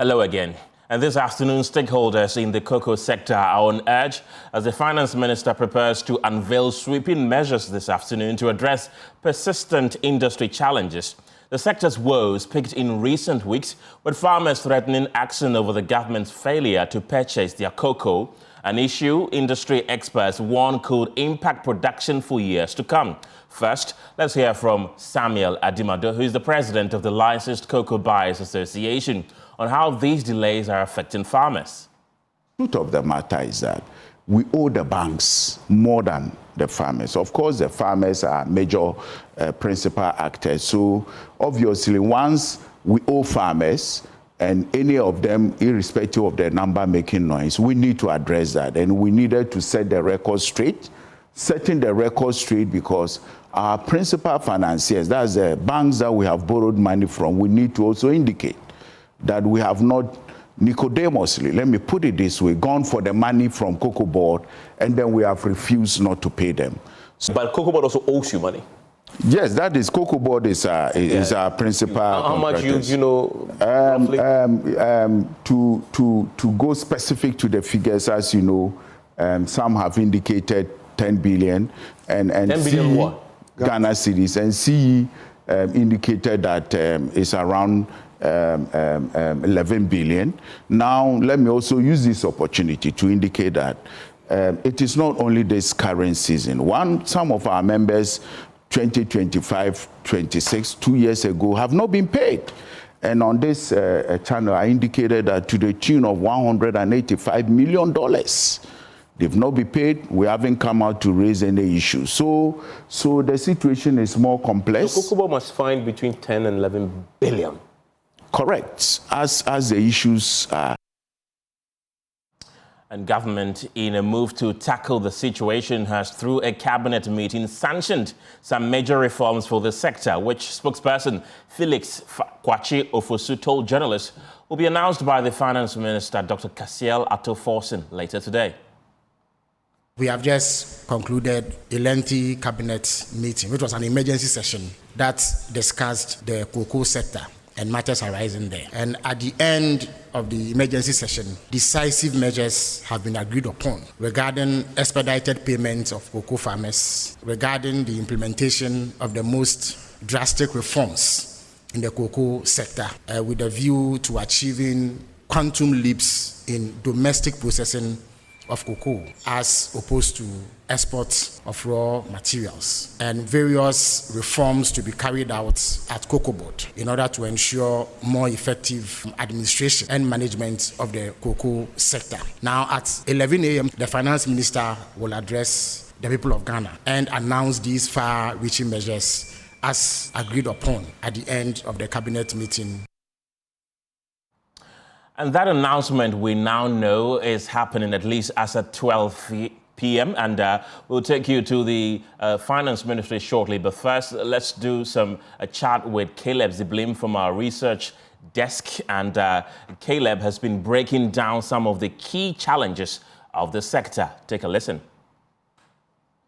Hello again. And this afternoon, stakeholders in the cocoa sector are on edge as the finance minister prepares to unveil sweeping measures this afternoon to address persistent industry challenges. The sector's woes peaked in recent weeks, with farmers threatening action over the government's failure to purchase their cocoa, an issue industry experts warn could impact production for years to come. First, let's hear from Samuel Adimado, who is the president of the Licensed Cocoa Buyers Association, on how these delays are affecting farmers. The truth of the matter is that we owe the banks more than the farmers. Of course, the farmers are major principal actors. So obviously, once we owe farmers, and any of them, irrespective of their number, making noise, we need to address that. And we needed to set the record straight, setting the record straight because our principal financiers, that's the banks that we have borrowed money from, we need to also indicate that we have not Nicodemously, let me put it this way, gone for the money from Cocoa Board, and then we have refused not to pay them. So, but Cocoa Board also owes you money? Yes, that is, Cocoa Board is our principal. How much you know? To go specific to the figures, as you know, some have indicated 10 billion, and 10 billion what? Ghana cedis, and CE indicated that it's around 11 billion. Now, let me also use this opportunity to indicate that it is not only this current season. Some of our members, 2025-26, 2 years ago, have not been paid. And on this channel, I indicated that to the tune of $185 million. They've not been paid. We haven't come out to raise any issues. So the situation is more complex. So Cocoa Board must find between 10 and 11 billion. Correct, as the issues are. And government, in a move to tackle the situation, has, through a cabinet meeting, sanctioned some major reforms for the sector, which spokesperson Felix Kwachi Ofosu told journalists will be announced by the finance minister, Dr. Kasiel Atto-Forson, later today. We have just concluded a lengthy cabinet meeting, which was an emergency session that discussed the cocoa sector and matters arising there. And at the end of the emergency session, decisive measures have been agreed upon regarding expedited payments of cocoa farmers, regarding the implementation of the most drastic reforms in the cocoa sector, with a view to achieving quantum leaps in domestic processing of cocoa as opposed to exports of raw materials, and various reforms to be carried out at Cocoa Board in order to ensure more effective administration and management of the cocoa sector. Now at 11 a.m., the finance minister will address the people of Ghana and announce these far-reaching measures as agreed upon at the end of the cabinet meeting. And that announcement, we now know, is happening at least as at 12 p.m. And we'll take you to the finance ministry shortly. But first, let's do a chat with Caleb Ziblim from our research desk. And Caleb has been breaking down some of the key challenges of the sector. Take a listen.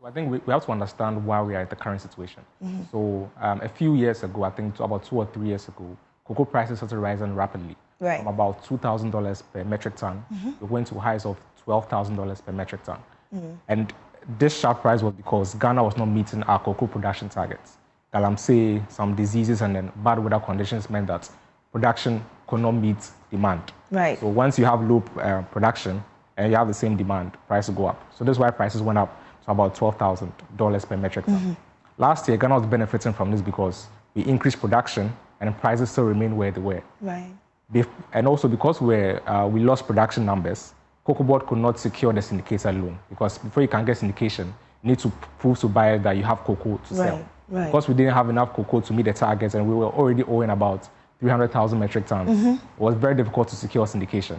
I think we have to understand why we are at the current situation. Mm-hmm. So a few years ago, I think about 2 or 3 years ago, cocoa prices started rising rapidly. Right. From about $2,000 per metric ton, we went to highs of $12,000 per metric ton. And this sharp rise was because Ghana was not meeting our cocoa production targets. Galamsey, some diseases, and then bad weather conditions meant that production could not meet demand. Right. So once you have low production and you have the same demand, price will go up. So this is why prices went up to about $12,000 per metric ton. Last year, Ghana was benefiting from this because we increased production and prices still remain where they were. Right. And also because we lost production numbers, Cocoa Board could not secure the syndicated loan, because before you can get syndication, you need to prove to buyer that you have cocoa to sell. Right. Because we didn't have enough cocoa to meet the targets and we were already owing about 300,000 metric tons, it was very difficult to secure syndication.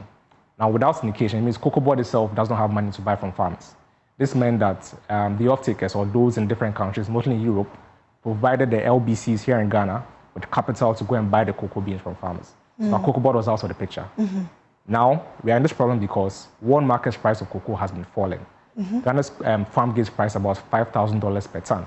Now, without syndication, it means Cocoa Board itself does not have money to buy from farmers. This meant that the off-takers, or those in different countries, mostly in Europe, provided the LBCs here in Ghana with capital to go and buy the cocoa beans from farmers. So Cocoa Board was out of the picture. Now, we are in this problem because world market price of cocoa has been falling. Ghana's farm gate price about $5,000 per ton.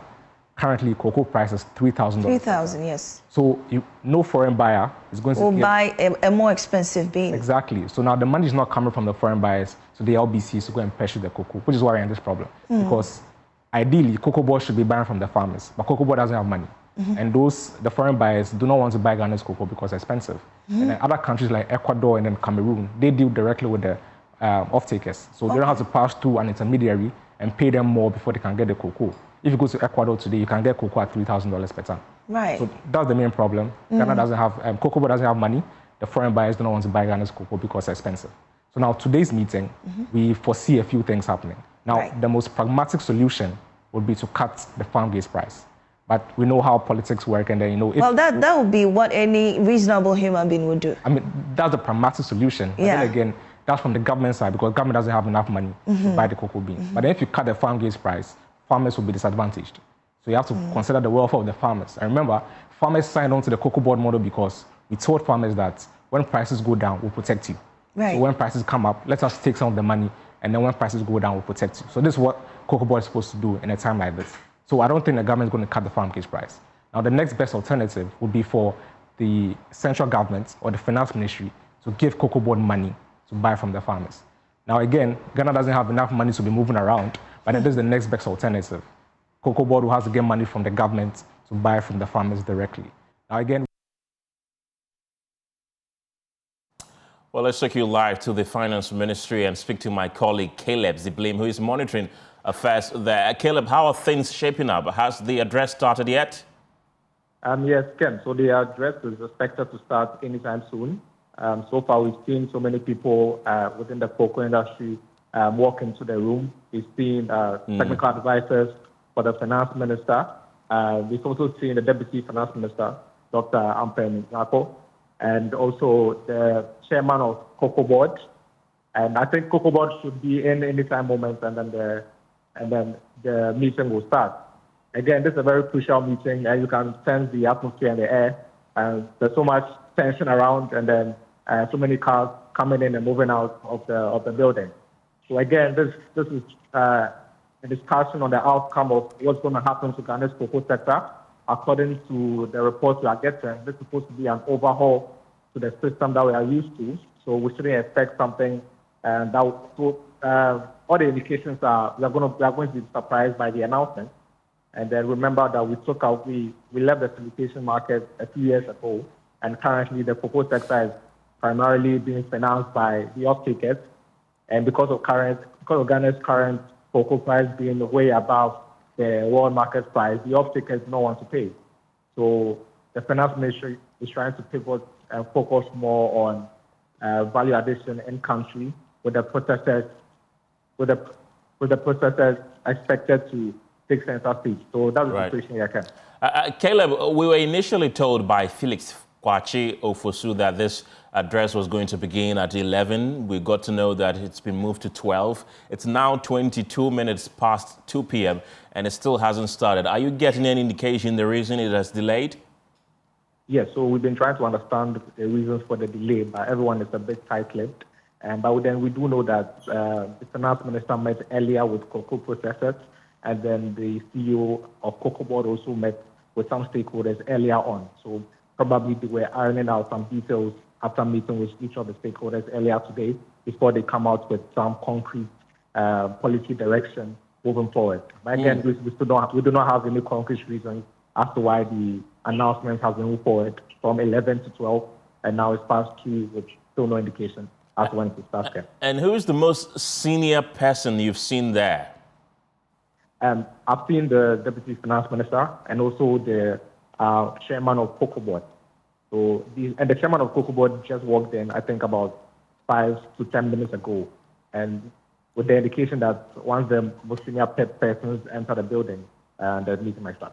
Currently, cocoa price is $3,000. 3,000, yes. So no foreign buyer is going to buy a more expensive bean. Exactly. So now the money is not coming from the foreign buyers to the LBCs to go and purchase the cocoa, which is why we're in this problem. Because ideally, cocoa board should be buying from the farmers, but cocoa board doesn't have money. And the foreign buyers do not want to buy Ghana's cocoa because it's expensive. And then other countries like Ecuador and then Cameroon, they deal directly with the off-takers. So they don't have to pass through an intermediary and pay them more before they can get the cocoa. If you go to Ecuador today, you can get cocoa at $3,000 per ton. Right. So that's the main problem. Ghana doesn't have, cocoa board doesn't have money. The foreign buyers don't want to buy Ghana's cocoa because it's expensive. So now today's meeting, we foresee a few things happening. Now, the most pragmatic solution would be to cut the farm gate price. But we know how politics work, and then, you know... that would be what any reasonable human being would do. I mean, that's the pragmatic solution. But then again, that's from the government side, because government doesn't have enough money to buy the cocoa beans. But then if you cut the farm gate price, farmers will be disadvantaged. So you have to consider the welfare of the farmers. And remember, farmers signed on to the cocoa board model because we told farmers that when prices go down, we'll protect you. Right. So when prices come up, let us take some of the money, and then when prices go down, we'll protect you. So this is what cocoa board is supposed to do in a time like this. So I don't think the government is going to cut the farm gate price. Now, the next best alternative would be for the central government or the finance ministry to give cocoa board money to buy from the farmers. Now, again, Ghana doesn't have enough money to be moving around, but this is the next best alternative. Cocoa board will have to get money from the government to buy from the farmers directly. Now, again... Well, let's take you live to the Finance Ministry and speak to my colleague Caleb Ziblim, who is monitoring affairs there. Caleb, how are things shaping up? Has the address started yet? Yes, Ken. So the address is expected to start anytime soon. So far, we've seen so many people within the cocoa industry walk into the room. We've seen technical advisors for the finance minister. We've also seen the deputy finance minister, Dr. Ampen, and also the chairman of cocoa board. And I think cocoa board should be in anytime moment, and then the meeting will start. Again, this is a very crucial meeting, and you can sense the atmosphere in the air. There's so much tension around, and then so many cars coming in and moving out of the building. So again, this is a discussion on the outcome of what's going to happen to Ghana's cocoa sector. According to the reports we are getting, this is supposed to be an overhaul to the system that we are used to. So we shouldn't expect something all the indications are we are going to be surprised by the announcement. And then remember that we left the syndication market a few years ago, and currently the cocoa sector is primarily being financed by the off-takers. And because of Ghana's current cocoa price being way above the world market price, the off-takers don't want to pay. So the finance ministry is trying to pivot and focus more on value addition in country, with the processors expected to take center stage. So that's the situation here, Ken. Caleb, we were initially told by Felix Kwachi Ofosu that this address was going to begin at 11. We got to know that it's been moved to 12. It's now 22 minutes past 2 p.m. and it still hasn't started. Are you getting any indication the reason it has delayed? Yes, so we've been trying to understand the reasons for the delay, but everyone is a bit tight-lipped. But then we do know that the finance minister met earlier with cocoa processors, and then the CEO of Cocoa Board also met with some stakeholders earlier on. So probably they were ironing out some details after meeting with each of the stakeholders earlier today before they come out with some concrete policy direction moving forward. But again, we do not have any concrete reasons as to why the announcement has been moved forward from 11 to 12, and now it's past 2, with still no indication as to when it will start. And who is the most senior person you've seen there? I've seen the Deputy Finance Minister and also the Chairman of Cocoa Board. So the Chairman of Cocoa Board just walked in, I think, about 5 to 10 minutes ago, and with the indication that once the most senior persons enter the building, the meeting might start.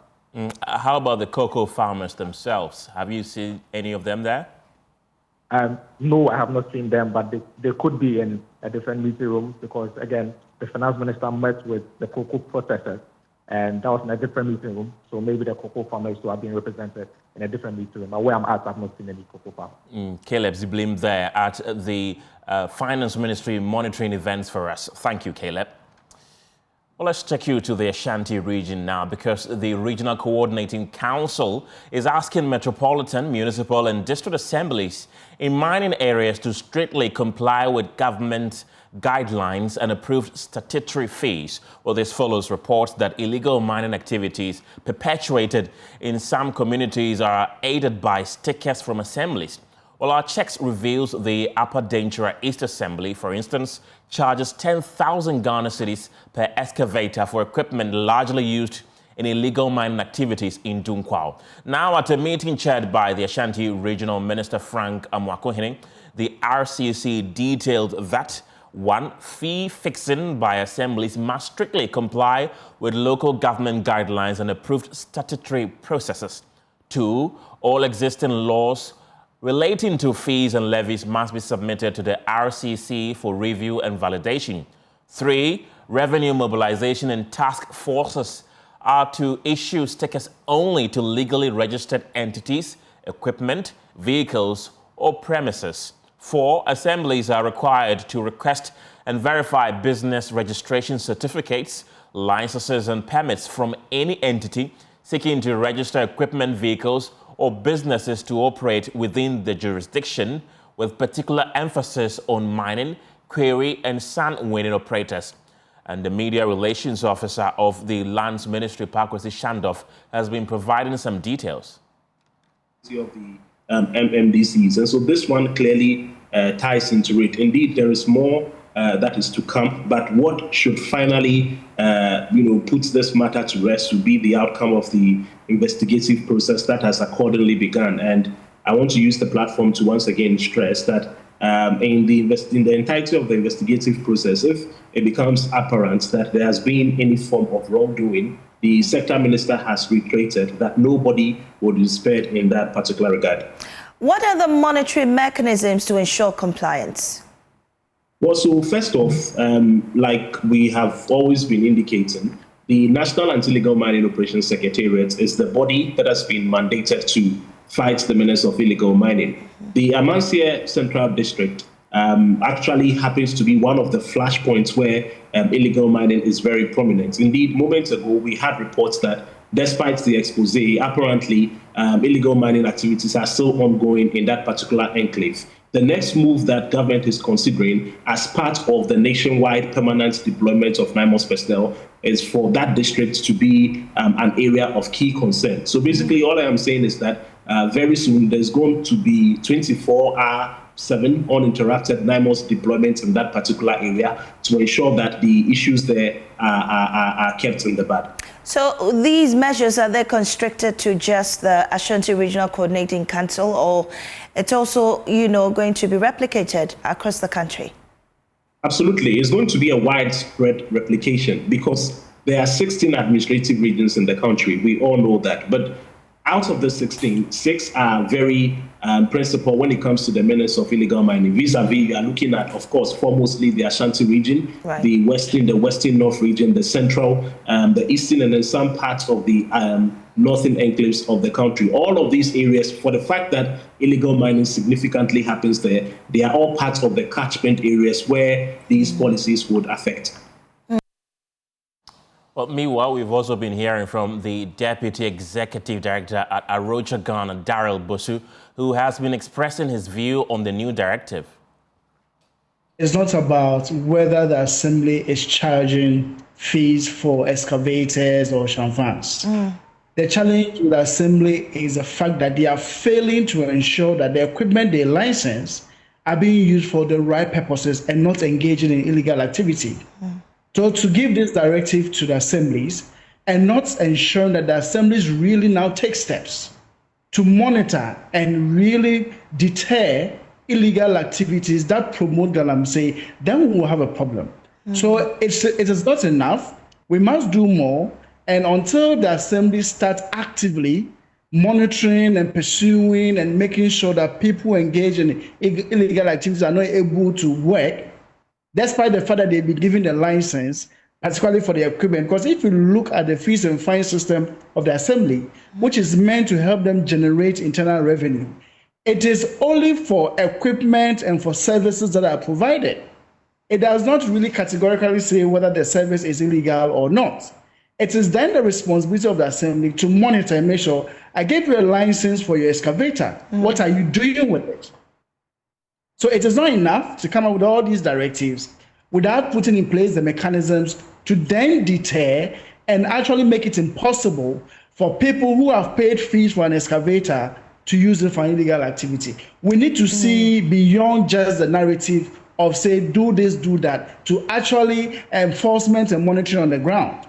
How about the cocoa farmers themselves? Have you seen any of them there? No, I have not seen them, but they could be in a different meeting room because, again, the finance minister met with the cocoa processors, and that was in a different meeting room. So maybe the cocoa farmers who are being represented in a different meeting room. But where I'm at, I've not seen any cocoa farmers. Caleb Ziblim there at the Finance Ministry monitoring events for us. Thank you, Caleb. Well, let's take you to the Ashanti region now, because the Regional Coordinating Council is asking metropolitan, municipal and district assemblies in mining areas to strictly comply with government guidelines and approved statutory fees. Well, this follows reports that illegal mining activities perpetuated in some communities are aided by stickers from assemblies. Well, our checks reveals the Upper Daintra East Assembly, for instance, charges 10,000 Ghana cedis per excavator for equipment largely used in illegal mining activities in Dunkwao. Now, at a meeting chaired by the Ashanti Regional Minister Frank Amwakohene, the RCC detailed that 1. Fee fixing by assemblies must strictly comply with local government guidelines and approved statutory processes. 2. All existing laws relating to fees and levies must be submitted to the RCC for review and validation. 3. Revenue mobilization and task forces are to issue stickers only to legally registered entities, equipment, vehicles, or premises. 4. Assemblies are required to request and verify business registration certificates, licenses, and permits from any entity seeking to register equipment, vehicles, or businesses to operate within the jurisdiction, with particular emphasis on mining, quarry, and sand winning operators. And the media relations officer of the Lands Ministry, Pakwesi Shandoff, has been providing some details. Of the MMDCs, and so this one clearly ties into it. Indeed, there is more that is to come, but what should finally, put this matter to rest will be the outcome of the investigative process that has accordingly begun. And I want to use the platform to once again stress that in the entirety of the investigative process, if it becomes apparent that there has been any form of wrongdoing, the sector minister has reiterated that nobody will be spared in that particular regard. What are the monetary mechanisms to ensure compliance? Well, so first off, like we have always been indicating, the National Anti-Illegal Mining Operations Secretariat is the body that has been mandated to fight the menace of illegal mining. The Amansia Central District actually happens to be one of the flashpoints where illegal mining is very prominent. Indeed, moments ago, we had reports that despite the expose, apparently illegal mining activities are still ongoing in that particular enclave. The next move that government is considering as part of the nationwide permanent deployment of NIMOS personnel is for that district to be an area of key concern. So basically, all I am saying is that very soon there's going to be 24/7 uninterrupted NIMOS deployment in that particular area to ensure that the issues there are kept in the bud. So these measures, are they constricted to just the Ashanti Regional Coordinating Council, or it's also, going to be replicated across the country? Absolutely. It's going to be a widespread replication because there are 16 administrative regions in the country. We all know that. But out of the 16, 6 are very principal when it comes to the menace of illegal mining. Vis-a-vis, you are looking at, of course, foremostly the Ashanti region, right, the western north region, the central, the eastern, and then some parts of the northern enclaves of the country. All of these areas, for the fact that illegal mining significantly happens there, they are all parts of the catchment areas where these policies would affect. Well, meanwhile, we've also been hearing from the Deputy Executive Director at Arocha Ghana, Daryl Bosu, who has been expressing his view on the new directive. It's not about whether the Assembly is charging fees for excavators or chanfans. The challenge with the Assembly is the fact that they are failing to ensure that the equipment they license are being used for the right purposes and not engaging in illegal activity. So to give this directive to the assemblies and not ensuring that the assemblies really now take steps to monitor and really deter illegal activities that promote galamsey, then we will have a problem. So it is not enough. We must do more. And until the assemblies start actively monitoring and pursuing and making sure that people engaged in illegal activities are not able to work, despite the fact that they've been given the license, particularly for the equipment. Because if you look at the fees and fine system of the Assembly, which is meant to help them generate internal revenue, it is only for equipment and for services that are provided. It does not really categorically say whether the service is illegal or not. It is then the responsibility of the assembly to monitor and make sure, I gave you a license for your excavator. What are you doing with it? So it is not enough to come up with all these directives without putting in place the mechanisms to then deter and actually make it impossible for people who have paid fees for an excavator to use it for illegal activity. We need to see beyond just the narrative of say, do this, do that, to actually enforcement and monitoring on the ground.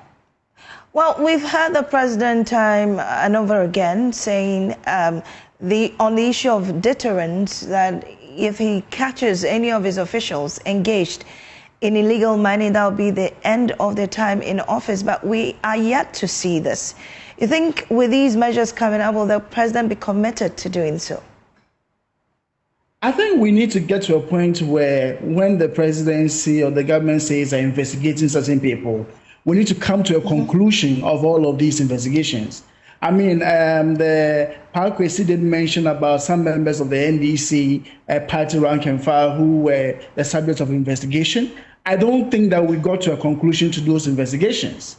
Well, we've heard the president time and over again saying on the issue of deterrence that if he catches any of his officials engaged in illegal mining, that will be the end of their time in office. But we are yet to see this. You think with these measures coming up, will the president be committed to doing so? I think we need to get to a point where when the presidency or the government says they're investigating certain people, we need to come to a conclusion of all of these investigations. I mean, the Parkwesi did mention about some members of the NDC party rank and file who were the subject of investigation. I don't think that we got to a conclusion to those investigations.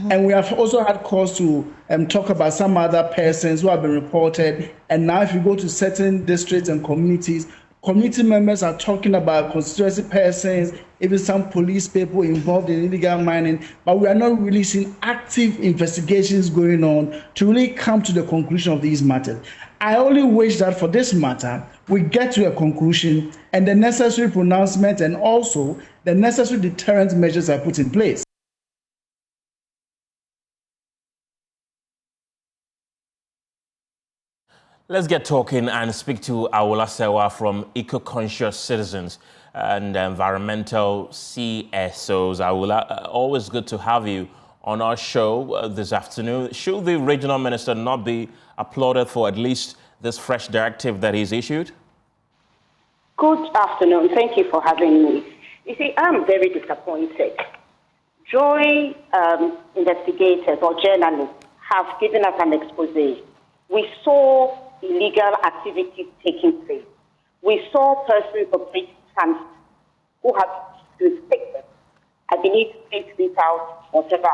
And we have also had cause to talk about some other persons who have been reported. And now if you go to certain districts and communities, community members are talking about constituency persons, even some police people involved in illegal mining, but we are not really seeing active investigations going on to really come to the conclusion of these matters. I only wish that for this matter, we get to a conclusion and the necessary pronouncement and also the necessary deterrent measures are put in place. Let's get talking and speak to Awula Sewa from Eco-Conscious Citizens and Environmental CSOs. Awula, always good to have you on our show this afternoon. Should the regional minister not be applauded for at least this fresh directive that he's issued? Good afternoon. Thank you for having me. You see, I'm very disappointed. Joy investigators or journalists have given us an expose. We saw illegal activities taking place. We saw persons operating camps who have to take them. I believe take this out, whatever.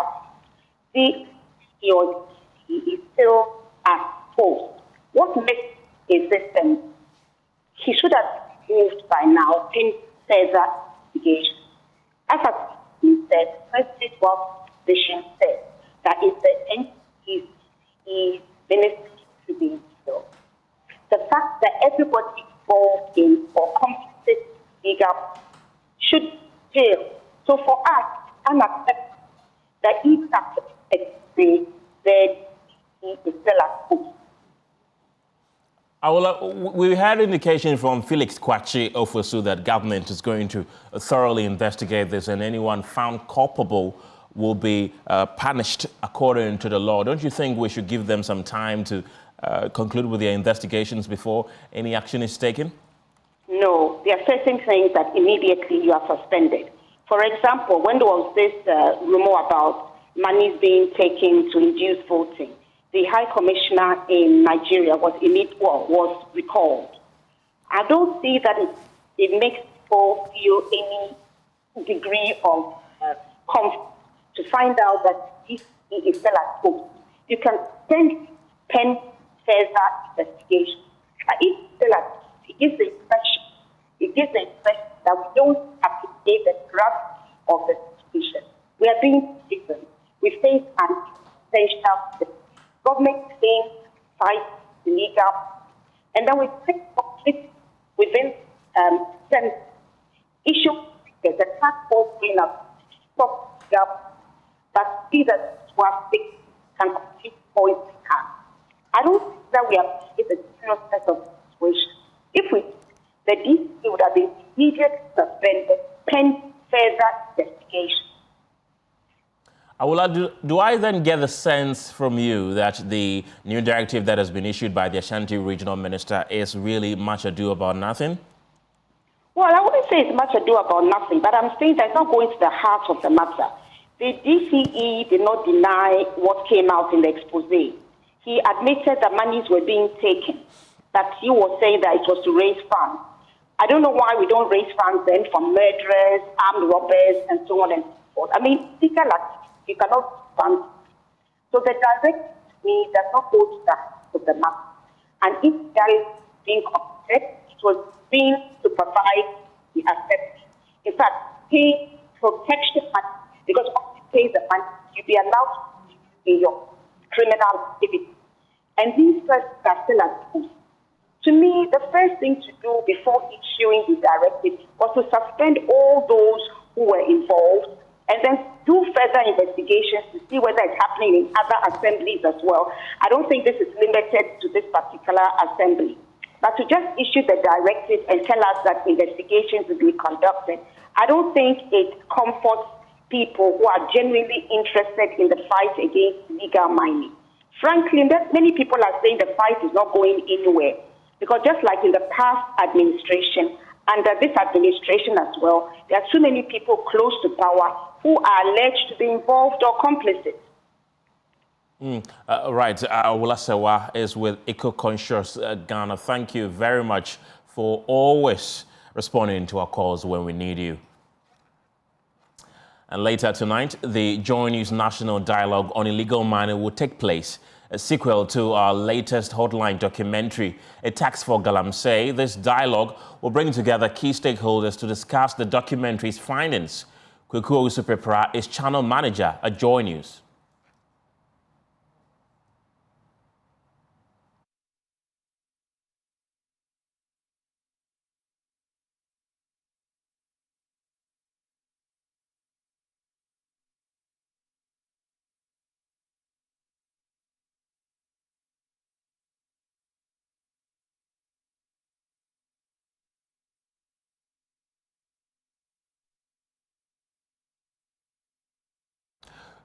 The he is still at post. What makes a system? He should have moved by now in further investigation. As he said, President Vision said that if the entity is ministry to be so. The fact that everybody involved in or complicit legal should jail. So for us, unacceptable that even after the he is still at home. We had indication from Felix Kwachi Ofosu that government is going to thoroughly investigate this and anyone found culpable will be punished according to the law. Don't you think we should give them some time to conclude with their investigations before any action is taken? No, there are certain things that immediately you are suspended. For example, when there was this rumor about monies being taken to induce voting, the High Commissioner in Nigeria was recalled. I don't see that it makes people feel any degree of comfort to find out that if he is still at home. You can pen further investigation. But if he's still at home, it gives the impression that we don't appreciate the grasp of the situation. We are being citizens. We face an essential government saying fight illegal, and then we take conflict within some issue. There's a task force going up, stop government, but see that traffic can complete poison can. I don't think that we are in the seriousness of the situation. If we, the DC would have been immediately suspended, pending further investigation. Awula, do I then get the sense from you that the new directive that has been issued by the Ashanti Regional Minister is really much ado about nothing? Well, I wouldn't say it's much ado about nothing, but I'm saying that it's not going to the heart of the matter. The DCE did not deny what came out in the expose. He admitted that monies were being taken, that he was saying that it was to raise funds. I don't know why we don't raise funds then for murderers, armed robbers, and so on and so forth. I mean, legal activity, you cannot fund. So the direct me does not go to the mass. And if that is being committed, it was being supervised the assembly. In fact, pay protection money, because once you pay the money, you'll be allowed to in your criminal activity. And these persons are still at school. To me, the first thing to do before issuing the directive was to suspend all those who were involved and then do further investigations to see whether it's happening in other assemblies as well. I don't think this is limited to this particular assembly. But to just issue the directive and tell us that investigations will be conducted, I don't think it comforts people who are genuinely interested in the fight against illegal mining. Frankly, many people are saying the fight is not going anywhere. Because just like in the past administration, under this administration as well, there are too many people close to power who are alleged to be involved or complicit. Right, Wulasewa is with Eco-Conscious Ghana. Thank you very much for always responding to our calls when we need you. And later tonight, the JoyNews National Dialogue on Illegal Mining will take place, a sequel to our latest Hotline documentary, A Tax for Galamsey. This dialogue will bring together key stakeholders to discuss the documentary's findings. Kweku Owusu-Pepra is channel manager at JoyNews.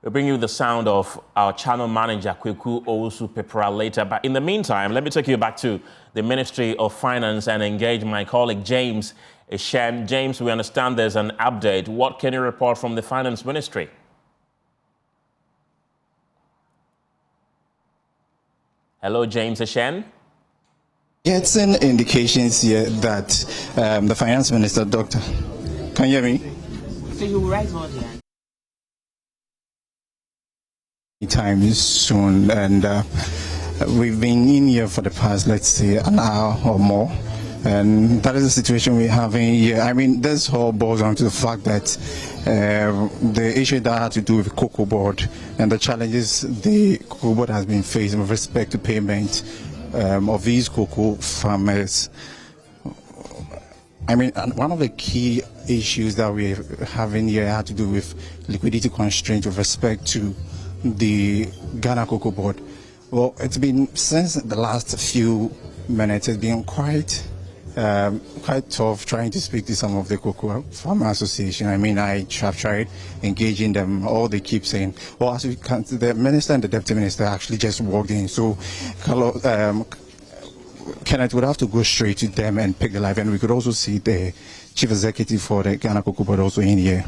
We'll bring you the sound of our channel manager, Kweku Owusu-Pepra, later. But in the meantime, let me take you back to the Ministry of Finance and engage my colleague, James Eshen. James, we understand there's an update. What can you report from the Finance Ministry? Hello, James Eshen. Getting indications here that the Finance Minister, Doctor, can you hear me? So you will rise on here. Time soon, and we've been in here for the past, let's say, an hour or more, and that is the situation we're having here. I mean, this all boils down to the fact that the issue that had to do with Cocoa Board and the challenges the Cocoa Board has been facing with respect to payment of these cocoa farmers. I mean, one of the key issues that we're having here had to do with liquidity constraint with respect to the Ghana Cocoa Board. Well, it's been, since the last few minutes, it's been quite tough trying to speak to some of the Cocoa Farmer Association. I mean, I have tried engaging them. All they keep saying, well, as we can, the minister and the deputy minister actually just walked in. So, Kenneth would have to go straight to them and pick the live. And we could also see the chief executive for the Ghana Cocoa Board also in here.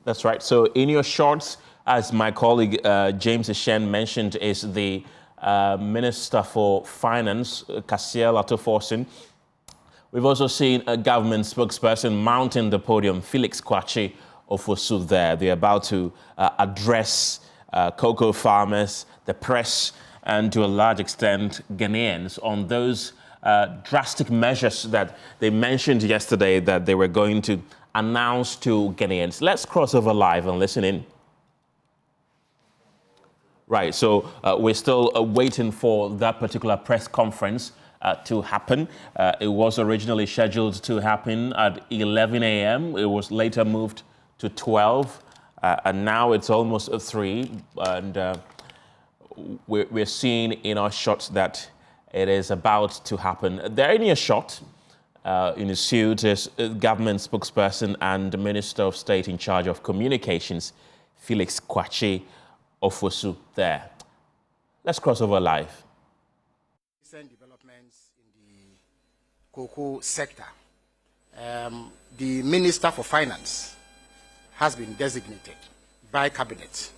That's right. So in your shorts, as my colleague James Eshen mentioned, is the Minister for Finance, Kasiel Atoforsin. We've also seen a government spokesperson mounting the podium, Felix Kwachi Ofosu there. They're about to address cocoa farmers, the press, and to a large extent Ghanaians on those drastic measures that they mentioned yesterday that they were going to announced to Ghanaians. Let's cross over live and listen in. Right, so we're still waiting for that particular press conference to happen. It was originally scheduled to happen at 11 a.m. It was later moved to 12, and now it's almost 3. And we're seeing in our shots that it is about to happen. There in your shot, in his suit is government spokesperson and the Minister of State in charge of communications, Felix Kwachi Ofosu there. Let's cross over live. Recent developments in the cocoa sector. The Minister for Finance has been designated by Cabinet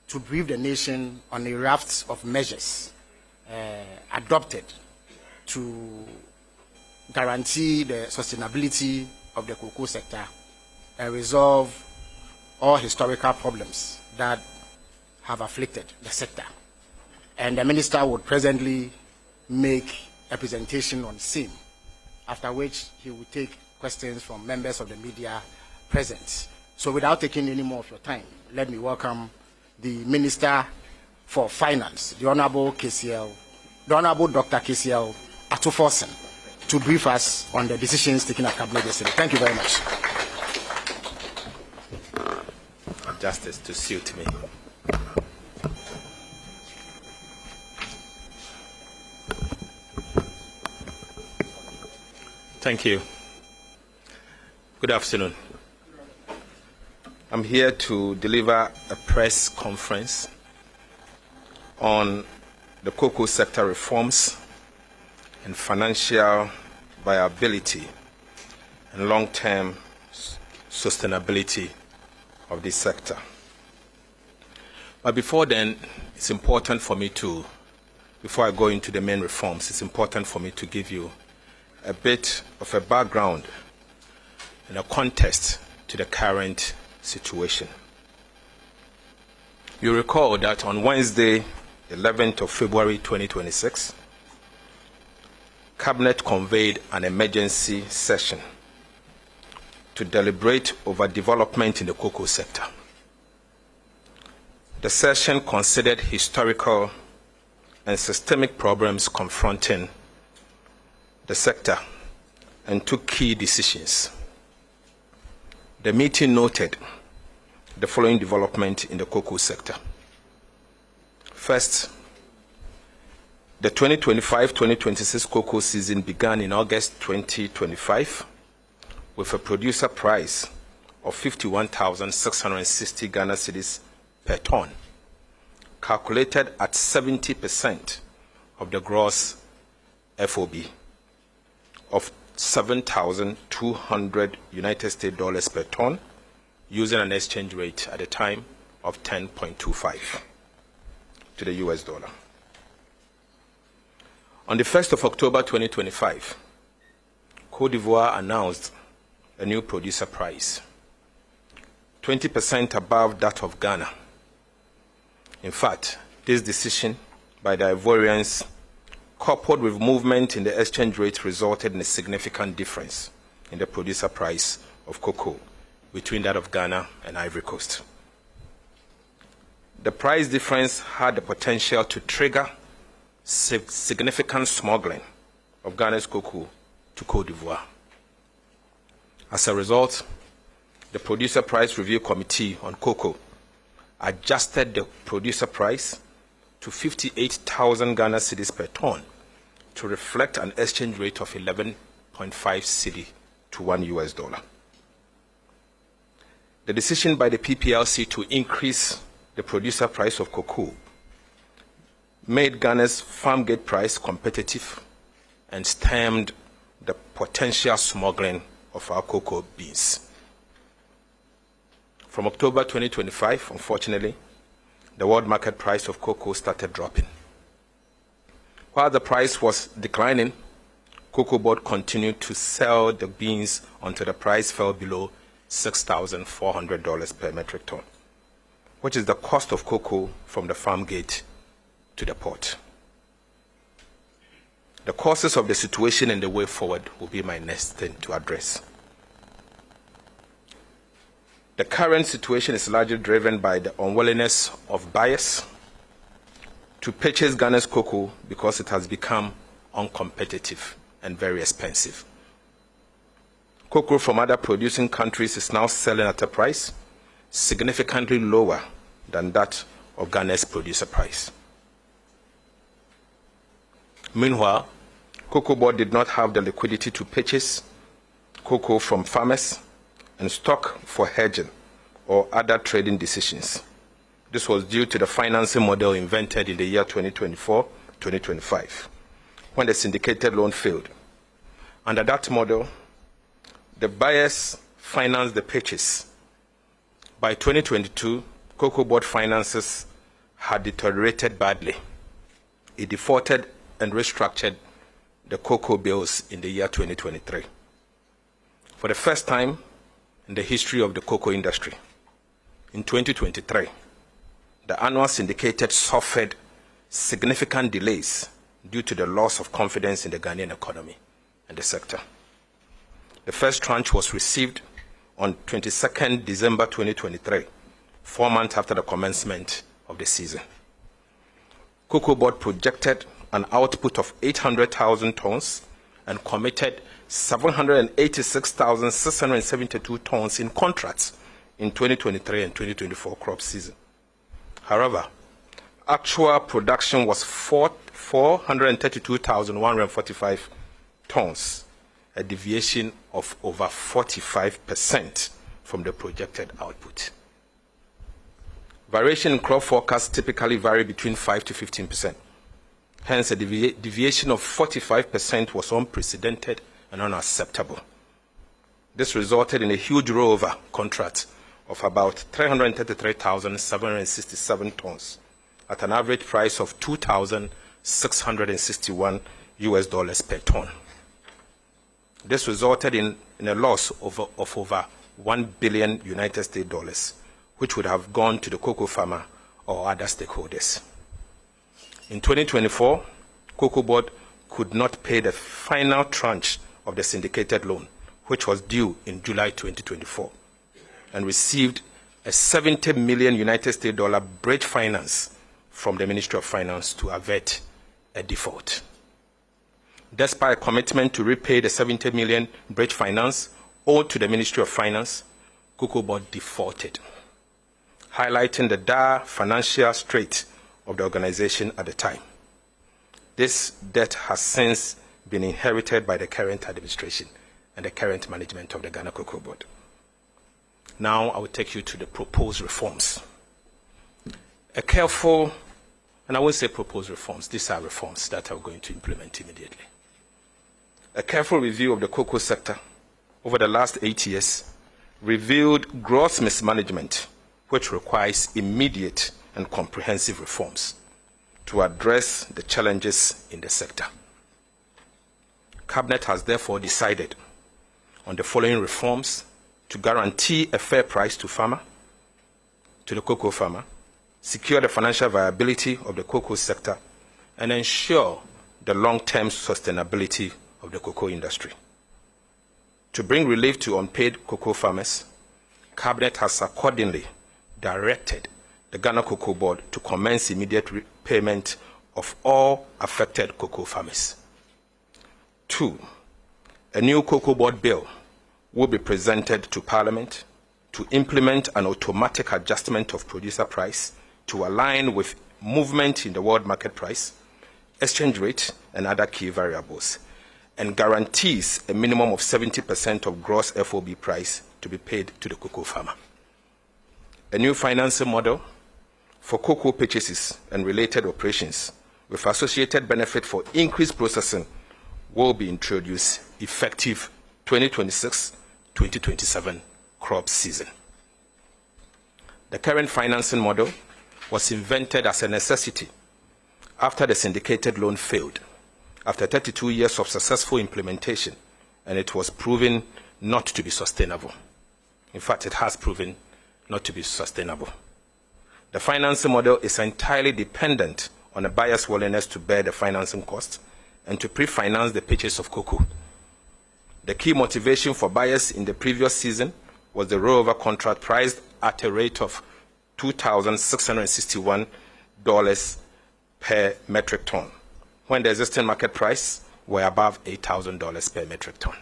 to brief the nation on a raft of measures adopted to guarantee the sustainability of the cocoa sector and resolve all historical problems that have afflicted the sector. And the minister would presently make a presentation on same, after which he will take questions from members of the media present. So without taking any more of your time, let me welcome the Minister for Finance, the Honorable Dr. KCL Atuforsen, to brief us on the decisions taken at Cabinet yesterday. Thank you very much. Justice to suit me. Thank you. Good afternoon. I'm here to deliver a press conference on the cocoa sector reforms and financial viability and long-term sustainability of this sector. But before then, it's important for me to, before I go into the main reforms, it's important for me to give you a bit of a background and a context to the current situation. You recall that on Wednesday, 11th of February 2026, Cabinet convened an emergency session to deliberate over development in the cocoa sector. The session considered historical and systemic problems confronting the sector and took key decisions. The meeting noted the following development in the cocoa sector. First, the 2025-2026 cocoa season began in August 2025 with a producer price of 51,660 Ghana cedis per ton, calculated at 70% of the gross FOB of 7,200 United States dollars per ton, using an exchange rate at the time of 10.25 to the US dollar. On the 1st of October 2025, Côte d'Ivoire announced a new producer price, 20% above that of Ghana. In fact, this decision by the Ivorians, coupled with movement in the exchange rate, resulted in a significant difference in the producer price of cocoa between that of Ghana and Ivory Coast. The price difference had the potential to trigger significant smuggling of Ghana's cocoa to Côte d'Ivoire. As a result, the Producer Price Review Committee on Cocoa adjusted the producer price to 58,000 Ghana cedis per ton to reflect an exchange rate of 11.5 cedi to $1 US. The decision by the PPLC to increase the producer price of cocoa made Ghana's farm gate price competitive and stemmed the potential smuggling of our cocoa beans. From October 2025, unfortunately, the world market price of cocoa started dropping. While the price was declining, Cocoa Board continued to sell the beans until the price fell below $6,400 per metric ton, which is the cost of cocoa from the farm gate to the port. The causes of the situation and the way forward will be my next thing to address. The current situation is largely driven by the unwillingness of buyers to purchase Ghana's cocoa because it has become uncompetitive and very expensive. Cocoa from other producing countries is now selling at a price significantly lower than that of Ghana's producer price. Meanwhile, Cocoa Board did not have the liquidity to purchase cocoa from farmers and stock for hedging or other trading decisions. This was due to the financing model invented in the year 2024-2025, when the syndicated loan failed. Under that model, the buyers financed the purchase. By 2022, Cocoa Board finances had deteriorated badly. It defaulted and restructured the cocoa bills in the year 2023. For the first time in the history of the cocoa industry, in 2023, the annual syndicated suffered significant delays due to the loss of confidence in the Ghanaian economy and the sector. The first tranche was received on 22nd December 2023, 4 months after the commencement of the season. Cocoa Board projected an output of 800,000 tons and committed 786,672 tons in contracts in 2023 and 2024 crop season. However, actual production was 432,145 tons, a deviation of over 45% from the projected output. Variation in crop forecasts typically vary between 5 to 15%. Hence, a deviation of 45% was unprecedented and unacceptable. This resulted in a huge rollover contract of about 333,767 tons at an average price of $2,661 per ton. This resulted in a loss of over $1 billion United States dollars, which would have gone to the cocoa farmer or other stakeholders. In 2024, Cocoa Board could not pay the final tranche of the syndicated loan, which was due in July 2024, and received a $70 million United States dollar bridge finance from the Ministry of Finance to avert a default. Despite a commitment to repay the $70 million bridge finance owed to the Ministry of Finance, Cocoa Board defaulted, highlighting the dire financial strait of the organization at the time. This debt has since been inherited by the current administration and the current management of the Ghana Cocoa Board. Now I will take you to the proposed reforms. A careful, and I won't say proposed reforms, these are reforms that are going to implement immediately. A careful review of the cocoa sector over the last 8 years revealed gross mismanagement, which requires immediate and comprehensive reforms to address the challenges in the sector. Cabinet has therefore decided on the following reforms to guarantee a fair price to the cocoa farmer, secure the financial viability of the cocoa sector, and ensure the long-term sustainability of the cocoa industry. To bring relief to unpaid cocoa farmers, Cabinet has accordingly directed the Ghana Cocoa Board to commence immediate repayment of all affected cocoa farmers. 2, a new Cocoa Board bill will be presented to Parliament to implement an automatic adjustment of producer price to align with movement in the world market price, exchange rate, and other key variables, and guarantees a minimum of 70% of gross FOB price to be paid to the cocoa farmer. A new financing model for cocoa purchases and related operations with associated benefit for increased processing will be introduced effective 2026-2027 crop season. The current financing model was invented as a necessity after the syndicated loan failed, after 32 years of successful implementation, and it was proven not to be sustainable. In fact, it has proven not to be sustainable. The financing model is entirely dependent on a buyer's willingness to bear the financing cost and to pre-finance the purchase of cocoa. The key motivation for buyers in the previous season was the rollover contract priced at a rate of $2,661 per metric ton, when the existing market price were above $8,000 per metric ton.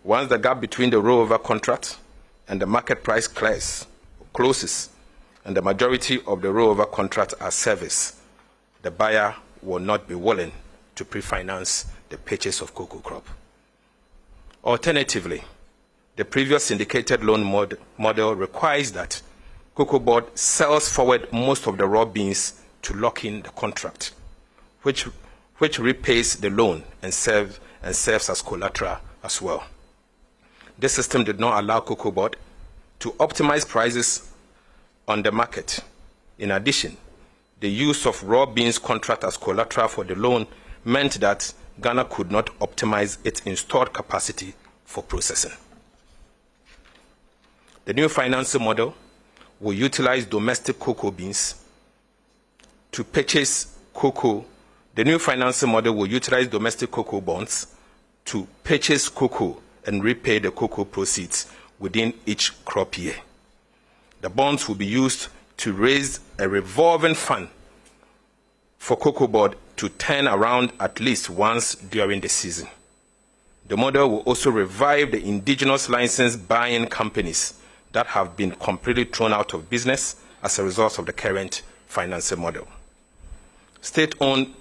Once the gap between the rollover contract and the market price closes, and the majority of the rollover contracts are serviced, the buyer will not be willing to pre-finance the purchase of cocoa crop. Alternatively, the previous syndicated loan model requires that Cocoa Board sells forward most of the raw beans to lock in the contract, which repays the loan and serves as collateral as well. This system did not allow Cocoa Board to optimize prices on the market. In addition, the use of raw beans contract as collateral for the loan meant that Ghana could not optimize its installed capacity for processing. The new financing model will utilize domestic cocoa beans to purchase cocoa. The new financing model will utilize domestic cocoa bonds to purchase cocoa and repay the cocoa proceeds within each crop year. The bonds will be used to raise a revolving fund for Cocoa Board to turn around at least once during the season. The model will also revive the indigenous license buying companies that have been completely thrown out of business as a result of the current financing model. State-owned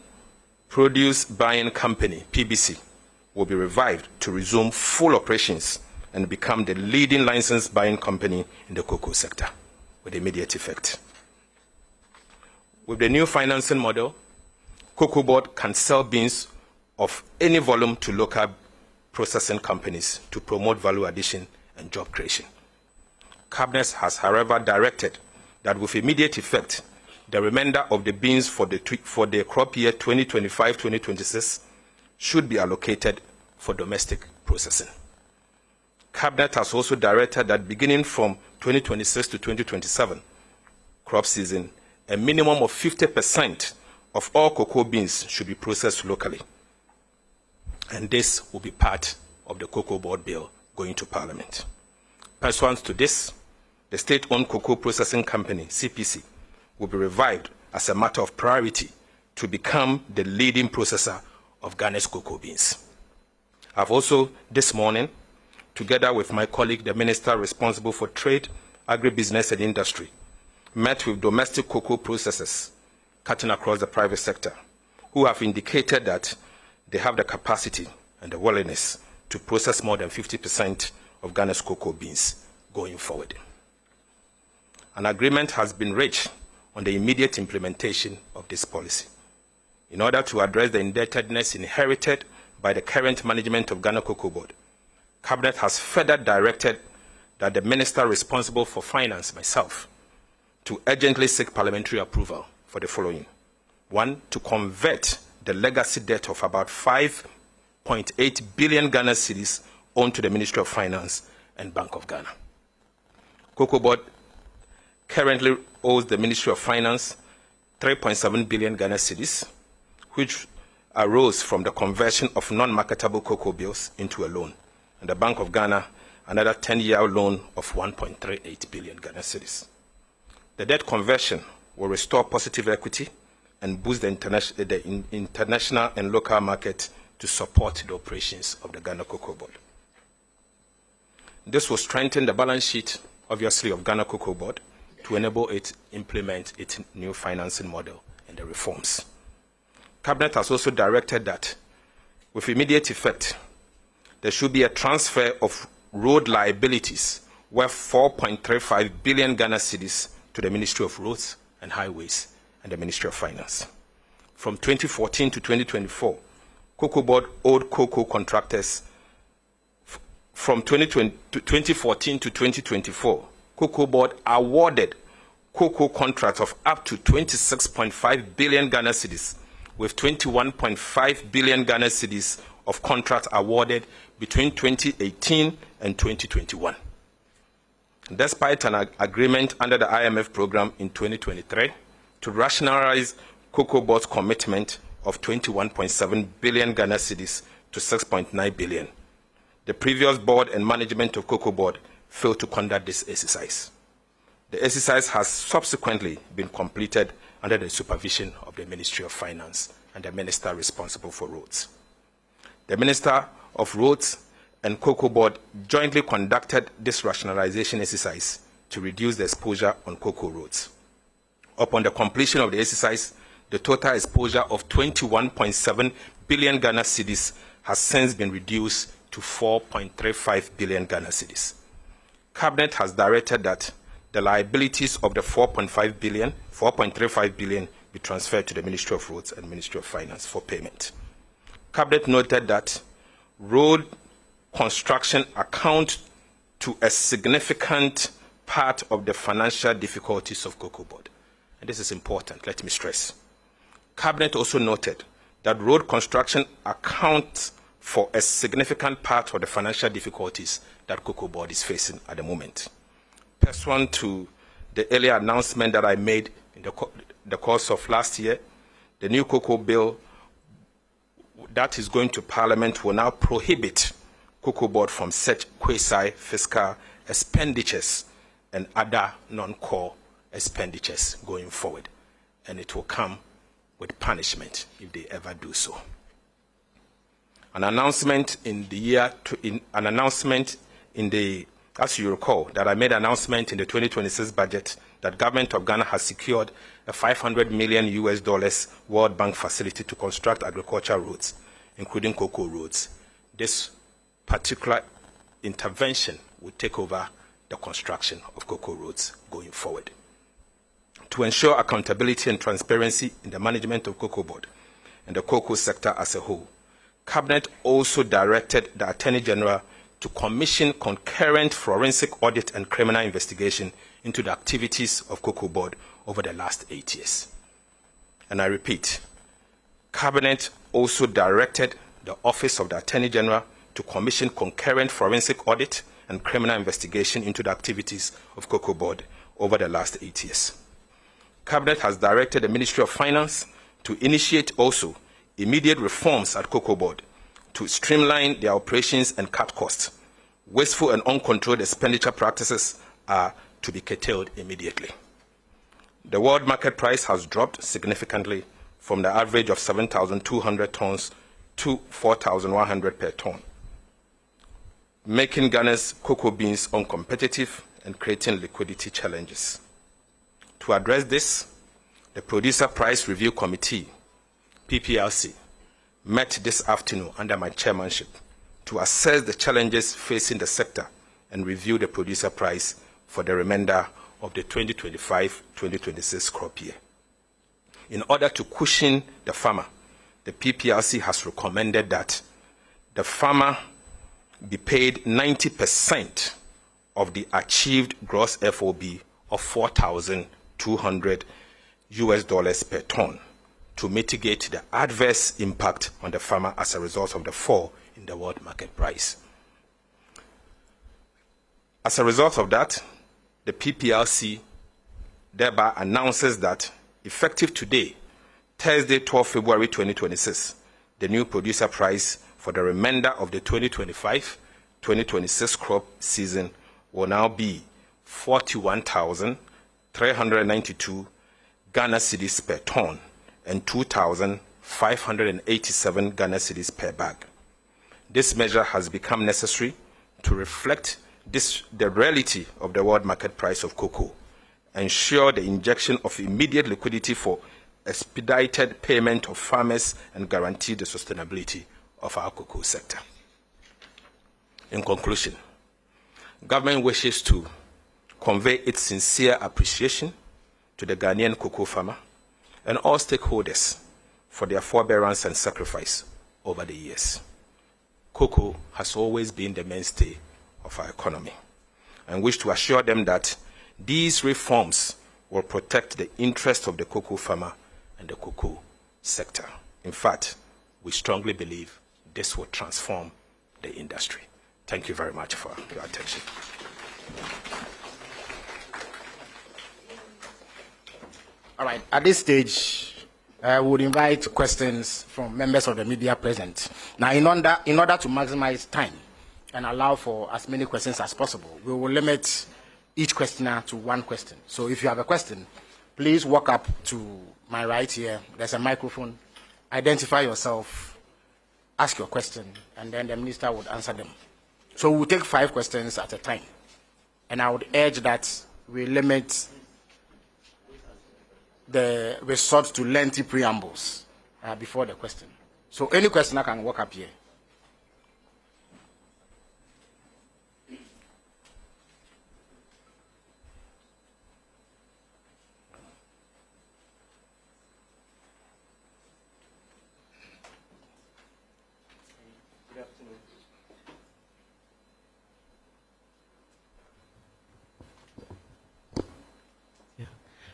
produce buying company, PBC, will be revived to resume full operations and become the leading license buying company in the cocoa sector with immediate effect. With the new financing model, Cocoa Board can sell beans of any volume to local processing companies to promote value addition and job creation. Cabinet has, however, directed that with immediate effect, the remainder of the beans for the crop year 2025-2026 should be allocated for domestic processing. Cabinet has also directed that beginning from 2026 to 2027 crop season, a minimum of 50% of all cocoa beans should be processed locally. And this will be part of the Cocoa Board bill going to Parliament. Pursuant to this, the state-owned cocoa processing company, CPC, will be revived as a matter of priority to become the leading processor of Ghana's cocoa beans. I've also, this morning, together with my colleague, the Minister responsible for Trade, Agribusiness and Industry, met with domestic cocoa processors cutting across the private sector, who have indicated that they have the capacity and the willingness to process more than 50% of Ghana's cocoa beans going forward. An agreement has been reached on the immediate implementation of this policy. In order to address the indebtedness inherited by the current management of Ghana Cocoa Board, Cabinet has further directed that the Minister responsible for Finance, myself, to urgently seek parliamentary approval for the following. 1, to convert the legacy debt of about 5.8 billion Ghana cedis onto the Ministry of Finance and Bank of Ghana. Cocoa Board currently owes the Ministry of Finance 3.7 billion Ghana cedis, which arose from the conversion of non-marketable cocoa bills into a loan, and the Bank of Ghana another 10-year loan of 1.38 billion Ghana cedis. The debt conversion will restore positive equity and boost the international and local market to support the operations of the Ghana Cocoa Board. This will strengthen the balance sheet, obviously, of Ghana Cocoa Board to enable it to implement its new financing model and the reforms. Cabinet has also directed that, with immediate effect, there should be a transfer of road liabilities worth 4.35 billion Ghana cedis to the Ministry of Roads and Highways and the Ministry of Finance. From 2014 to 2024, Cocoa Board owed cocoa contractors. From 2014 to 2024, Cocoa Board awarded cocoa contracts of up to 26.5 billion Ghana cedis, with 21.5 billion Ghana cedis of contracts awarded between 2018 and 2021. Despite an agreement under the IMF program in 2023 to rationalize Cocoa Board's commitment of 21.7 billion Ghana cedis to 6.9 billion, the previous board and management of Cocoa Board failed to conduct this exercise. The exercise has subsequently been completed under the supervision of the Ministry of Finance and the Minister responsible for roads. The Minister of Roads and Cocoa Board jointly conducted this rationalization exercise to reduce the exposure on cocoa roads. Upon the completion of the exercise, the total exposure of 21.7 billion Ghana cedis has since been reduced to 4.35 billion Ghana cedis. Cabinet has directed that the liabilities of the 4.35 billion be transferred to the Ministry of Roads and Ministry of Finance for payment. Cabinet noted that road construction account to a significant part of the financial difficulties of Cocoa Board. And this is important, let me stress. Cabinet also noted that road construction accounts for a significant part of the financial difficulties that Cocoa Board is facing at the moment. Pursuant to the earlier announcement that I made in the course of last year, the new cocoa bill that is going to Parliament will now prohibit Cocoa Board from such quasi-fiscal expenditures and other non-core expenditures going forward. And it will come with punishment if they ever do so. An announcement as you recall, that I made an announcement in the 2026 budget that government of Ghana has secured a $500 million World Bank facility to construct agricultural roads, including cocoa roads. This particular intervention will take over the construction of cocoa roads going forward. To ensure accountability and transparency in the management of Cocoa Board and the cocoa sector as a whole, Cabinet also directed the Attorney General to commission concurrent forensic audit and criminal investigation into the activities of Cocoa Board over the last 8 years. And I repeat, Cabinet also directed the Office of the Attorney General to commission concurrent forensic audit and criminal investigation into the activities of Cocoa Board over the last 8 years. Cabinet has directed the Ministry of Finance to initiate also immediate reforms at Cocoa Board to streamline their operations and cut costs. Wasteful and uncontrolled expenditure practices are to be curtailed immediately. The world market price has dropped significantly from the average of 7,200 tons to 4,100 per ton, making Ghana's cocoa beans uncompetitive and creating liquidity challenges. To address this, the Producer Price Review Committee, PPRC, met this afternoon under my chairmanship to assess the challenges facing the sector and review the producer price for the remainder of the 2025-2026 crop year. In order to cushion the farmer, the PPRC has recommended that the farmer be paid 90% of the achieved gross FOB of $4,200 per ton, to mitigate the adverse impact on the farmer as a result of the fall in the world market price. As a result of that, the PPRC thereby announces that effective today, Thursday, 12 February 2026, the new producer price for the remainder of the 2025-2026 crop season will now be 41,392 Ghana cedis per ton and 2,587 Ghana cedis per bag. This measure has become necessary to reflect the reality of the world market price of cocoa, ensure the injection of immediate liquidity for expedited payment of farmers, and guarantee the sustainability of our cocoa sector. In conclusion, government wishes to convey its sincere appreciation to the Ghanaian cocoa farmer and all stakeholders for their forbearance and sacrifice over the years. Cocoa has always been the mainstay of our economy, and wish to assure them that these reforms will protect the interest of the cocoa farmer and the cocoa sector. In fact, we strongly believe this will transform the industry. Thank you very much for your attention. All right, at this stage, we would invite questions from members of the media present. Now, in order to maximize time and allow for as many questions as possible, we will limit each questioner to one question. So if you have a question, please walk up to my right here. There's a microphone. Identify yourself, ask your question, and then the minister would answer them. So we'll take 5 questions at a time. And I would urge that we limit the resort to lengthy preambles before the question. So any questioner can walk up here.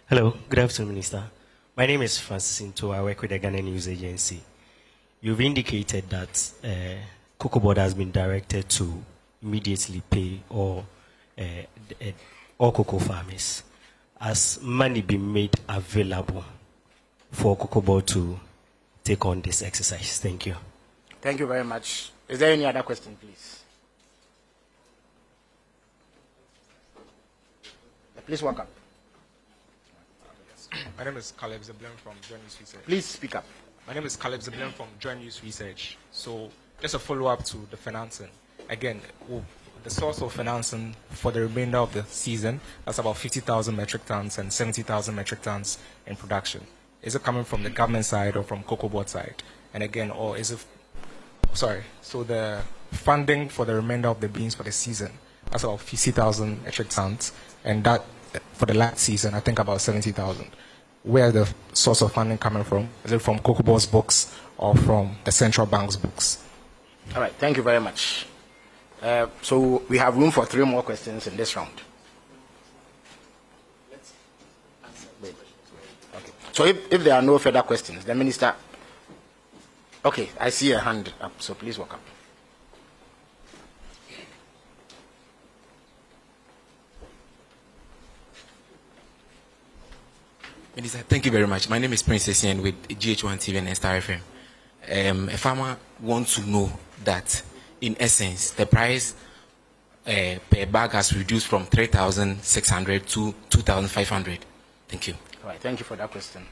Hello, good afternoon, Minister. My name is Francis Into. I work with the Ghana News Agency. you've indicated that Cocoa Board has been directed to immediately pay all cocoa farmers. Has money been made available for Cocoa Board to take on this exercise? Thank you. Thank you very much. Is there any other question, please? Please welcome. My name is Caleb Zeblin from JoyNews Research. Please speak up. My name is Caleb Zeblin from JoyNews Research. So just a follow-up to the financing. Again, the source of financing for the remainder of the season, that's about 50,000 metric tons and 70,000 metric tons in production. Is it coming from the government side or from Cocoa Board side? And again, or is it, sorry, so the funding for the remainder of the beans for the season, that's about 50,000 metric tons, and that for the last season, I think about 70,000. Where the source of funding coming from? Is it from Cocoa Board's books or from the central bank's books? All right, thank you very much. So we have room for 3 more questions in this round. Okay. So if there are no further questions, the minister. Okay, I see a hand up, so please welcome. Minister, thank you very much. My name is Prince Essien with GH1 TV and Star FM. A farmer wants to know that, in essence, the price per bag has reduced from 3,600 to 2,500. Thank you. All right, thank you for that question.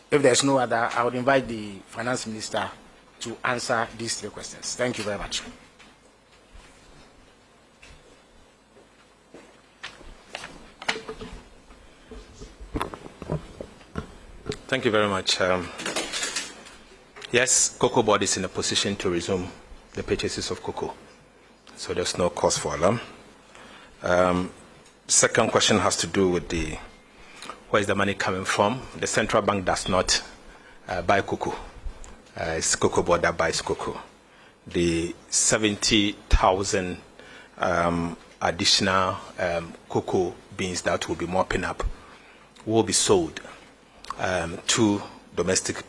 If there's no other, I would invite the Finance Minister to answer these 3 questions. Thank you very much. Thank you very much. Yes, Cocoa Board is in a position to resume the purchases of cocoa, so there's no cause for alarm. Second question has to do with where is the money coming from? The central bank does not buy cocoa. It's Cocoa Board that buys cocoa. The 70,000 additional cocoa beans that will be mopping up will be sold to domestic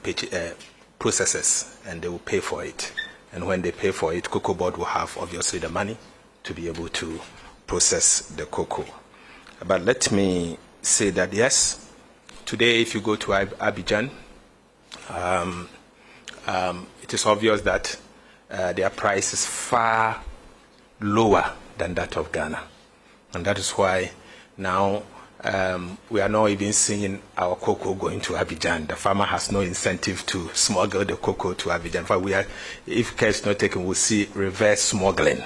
processors, and they will pay for it. And when they pay for it, Cocoa Board will have obviously the money to be able to process the cocoa. But let me say that yes, today if you go to Abidjan, it is obvious that their price is far lower than that of Ghana, and that is why now we are not even seeing our cocoa going to Abidjan. The farmer has no incentive to smuggle the cocoa to Abidjan. In fact, if care is not taken, we'll see reverse smuggling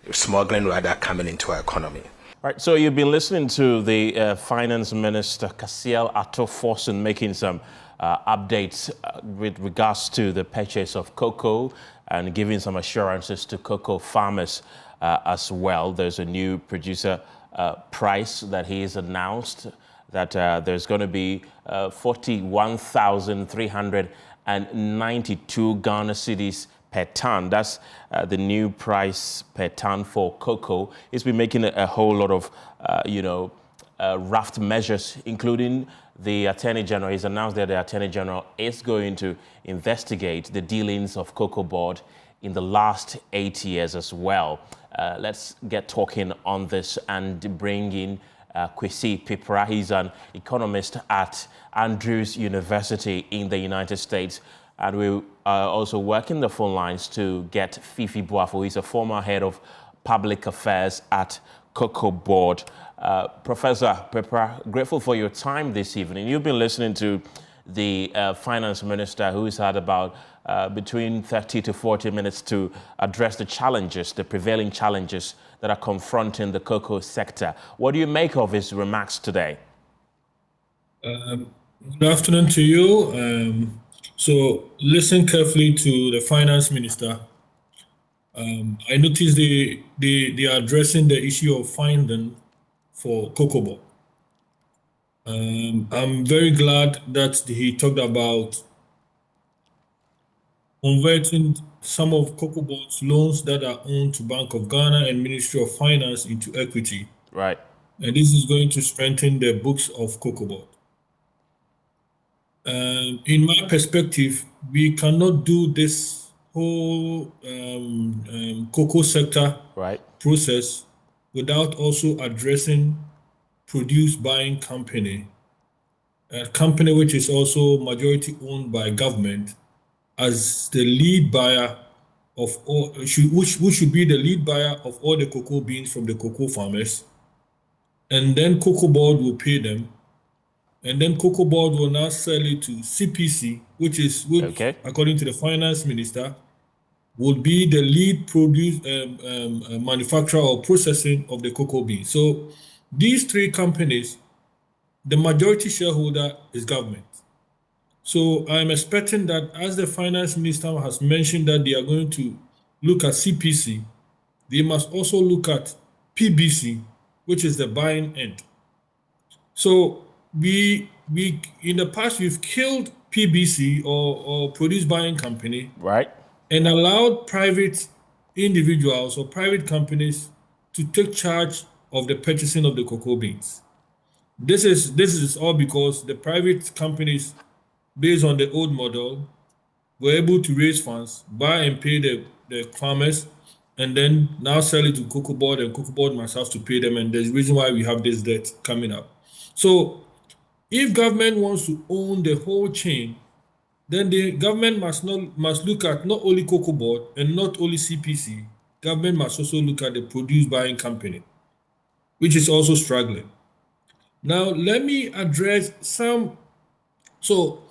rather coming into our economy. Right, so you've been listening to the Finance Minister, Kasiel Atto-Forson, making some updates with regards to the purchase of cocoa and giving some assurances to cocoa farmers as well. There's a new producer price that he has announced, that there's going to be 41,392 Ghana cedis per ton. That's the new price per ton for cocoa. He's been making a whole lot of, raft measures, including the Attorney General. He's announced that the Attorney General is going to investigate the dealings of Cocoa Board in the last 8 years as well. Let's get talking on this and bring in Kwesi Pipra. He's an economist at Andrews University in the United States. And we are also working the phone lines to get Fifi Boafo. He's a former head of public affairs at Cocoa Board. Professor Pipra, grateful for your time this evening. You've been listening to the finance minister, who's had about between 30 to 40 minutes to address the challenges, the prevailing challenges that are confronting the cocoa sector. What do you make of his remarks today? Good afternoon to you. So listen carefully to the finance minister. I noticed they are addressing the issue of funding for Cocoa Board. I'm very glad that he talked about converting some of Cocoa Board's loans that are owned to Bank of Ghana and Ministry of Finance into equity. Right. And this is going to strengthen the books of Cocoa Board. In my perspective, we cannot do this whole cocoa sector process without also addressing produce buying company, a company which is also majority owned by government, as the lead buyer of all, which should be the lead buyer of all the cocoa beans from the cocoa farmers. And then Cocoa Board will pay them. And then Cocoa Board will now sell it to CPC, which according to the finance minister, would be the lead manufacturer or processing of the cocoa beans. So these three companies, the majority shareholder is government. So I'm expecting that, as the finance minister has mentioned that they are going to look at CPC, they must also look at PBC, which is the buying end. So we in the past we've killed PBC or produce buying company, and allowed private individuals or private companies to take charge of the purchasing of the cocoa beans. This is all because the private companies, based on the old model, were able to raise funds, buy and pay the farmers, and then now sell it to Cocoa Board, and Cocoa Board must have to pay them, and there's a reason why we have this debt coming up. So if government wants to own the whole chain, then the government must look at not only Cocoa Board and not only CPC. Government must also look at the produce buying company, which is also struggling. Now, let me address some. So,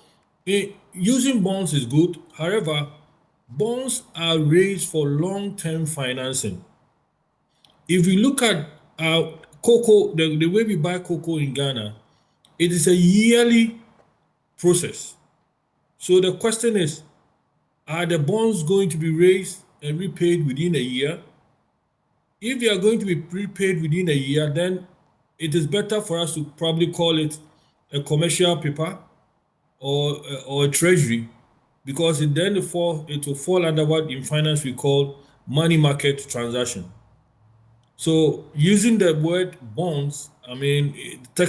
using bonds is good. However, bonds are raised for long-term financing. If we look at cocoa, the way we buy cocoa in Ghana, it is a yearly process. So the question is, are the bonds going to be raised and repaid within a year? If they are going to be prepaid within a year, then it is better for us to probably call it a commercial paper or a treasury, because then it will fall under what in finance we call money market transaction. So using the word bonds, I mean, the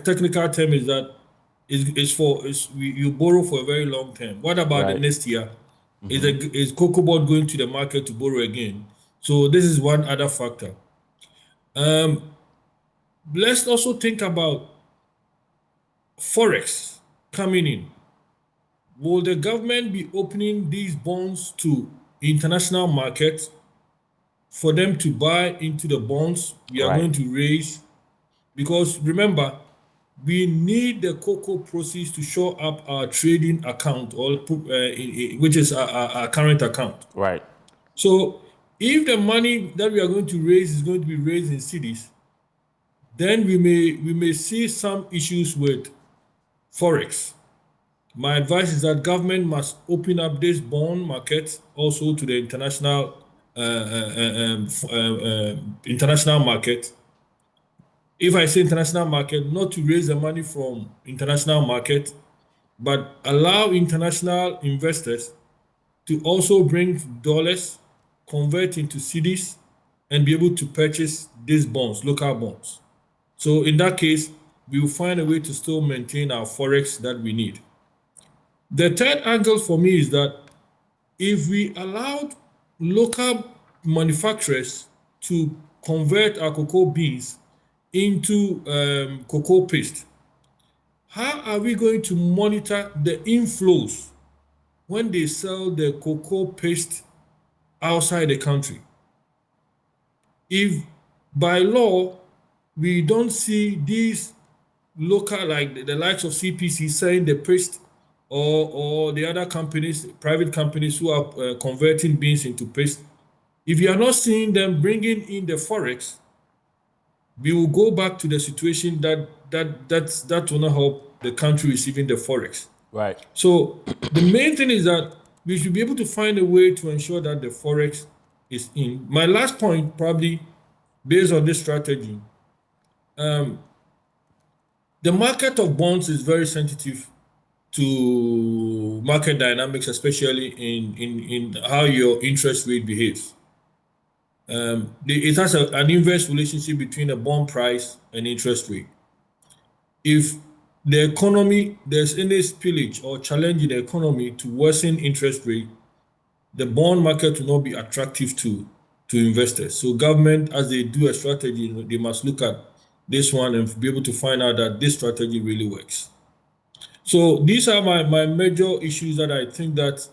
technical term is that you borrow for a very long term. What about the next year? Is Cocoa Board going to the market to borrow again? So this is one other factor. Let's also think about Forex coming in. Will the government be opening these bonds to international markets for them to buy into the bonds we are going to raise? Because remember, we need the cocoa proceeds to show up our trading account, which is our current account. Right. So if the money that we are going to raise is going to be raised in cities, then we may see some issues with Forex. My advice is that government must open up this bond market also to the international market. If I say international market, not to raise the money from international market, but allow international investors to also bring dollars, convert into cedis, and be able to purchase these bonds, local bonds. So in that case, we will find a way to still maintain our Forex that we need. The third angle for me is that if we allowed local manufacturers to convert our cocoa beans into cocoa paste, how are we going to monitor the inflows when they sell the cocoa paste outside the country? If by law we don't see these local, like the likes of CPC, selling the paste, or the other companies, private companies who are converting beans into paste, if you are not seeing them bringing in the Forex, we will go back to the situation that will not help the country receiving the Forex. Right. So the main thing is that we should be able to find a way to ensure that the Forex is in. My last point, probably based on this strategy, the market of bonds is very sensitive to market dynamics, especially in how your interest rate behaves. It has an inverse relationship between a bond price and interest rate. If the economy, there's any spillage or challenge in the economy to worsen interest rate, the bond market will not be attractive to investors. So government, as they do a strategy, they must look at this one and be able to find out that this strategy really works. So these are my major issues that I think that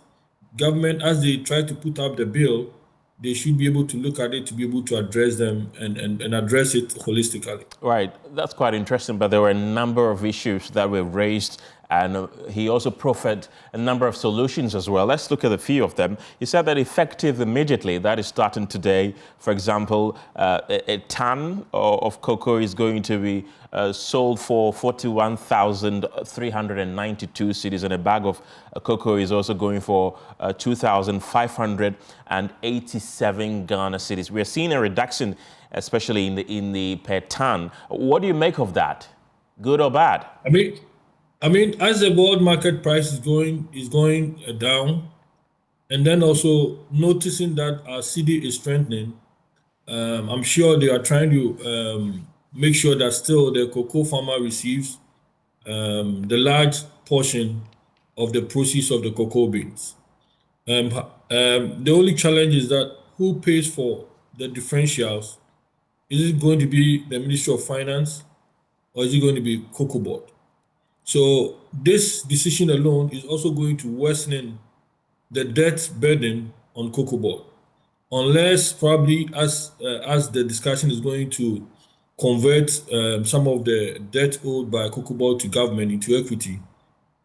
government, as they try to put up the bill, they should be able to look at it to be able to address them and address it holistically. Right, that's quite interesting, but there were a number of issues that were raised, and he also proffered a number of solutions as well. Let's look at a few of them. He said that effective immediately, that is starting today, for example, a ton of cocoa is going to be sold for 41,392 cedis, and a bag of cocoa is also going for 2,587 Ghana cedis. We are seeing a reduction, especially in the per ton. What do you make of that? Good or bad? I mean, as the world market price is going down, and then also noticing that our cedi is strengthening, I'm sure they are trying to make sure that still the cocoa farmer receives the large portion of the proceeds of the cocoa beans. The only challenge is that who pays for the differentials? Is it going to be the Ministry of Finance, or is it going to be Cocoa Board? So this decision alone is also going to worsen the debt burden on Cocoa Board, unless probably as the discussion is going to convert some of the debt owed by Cocoa Board to government into equity.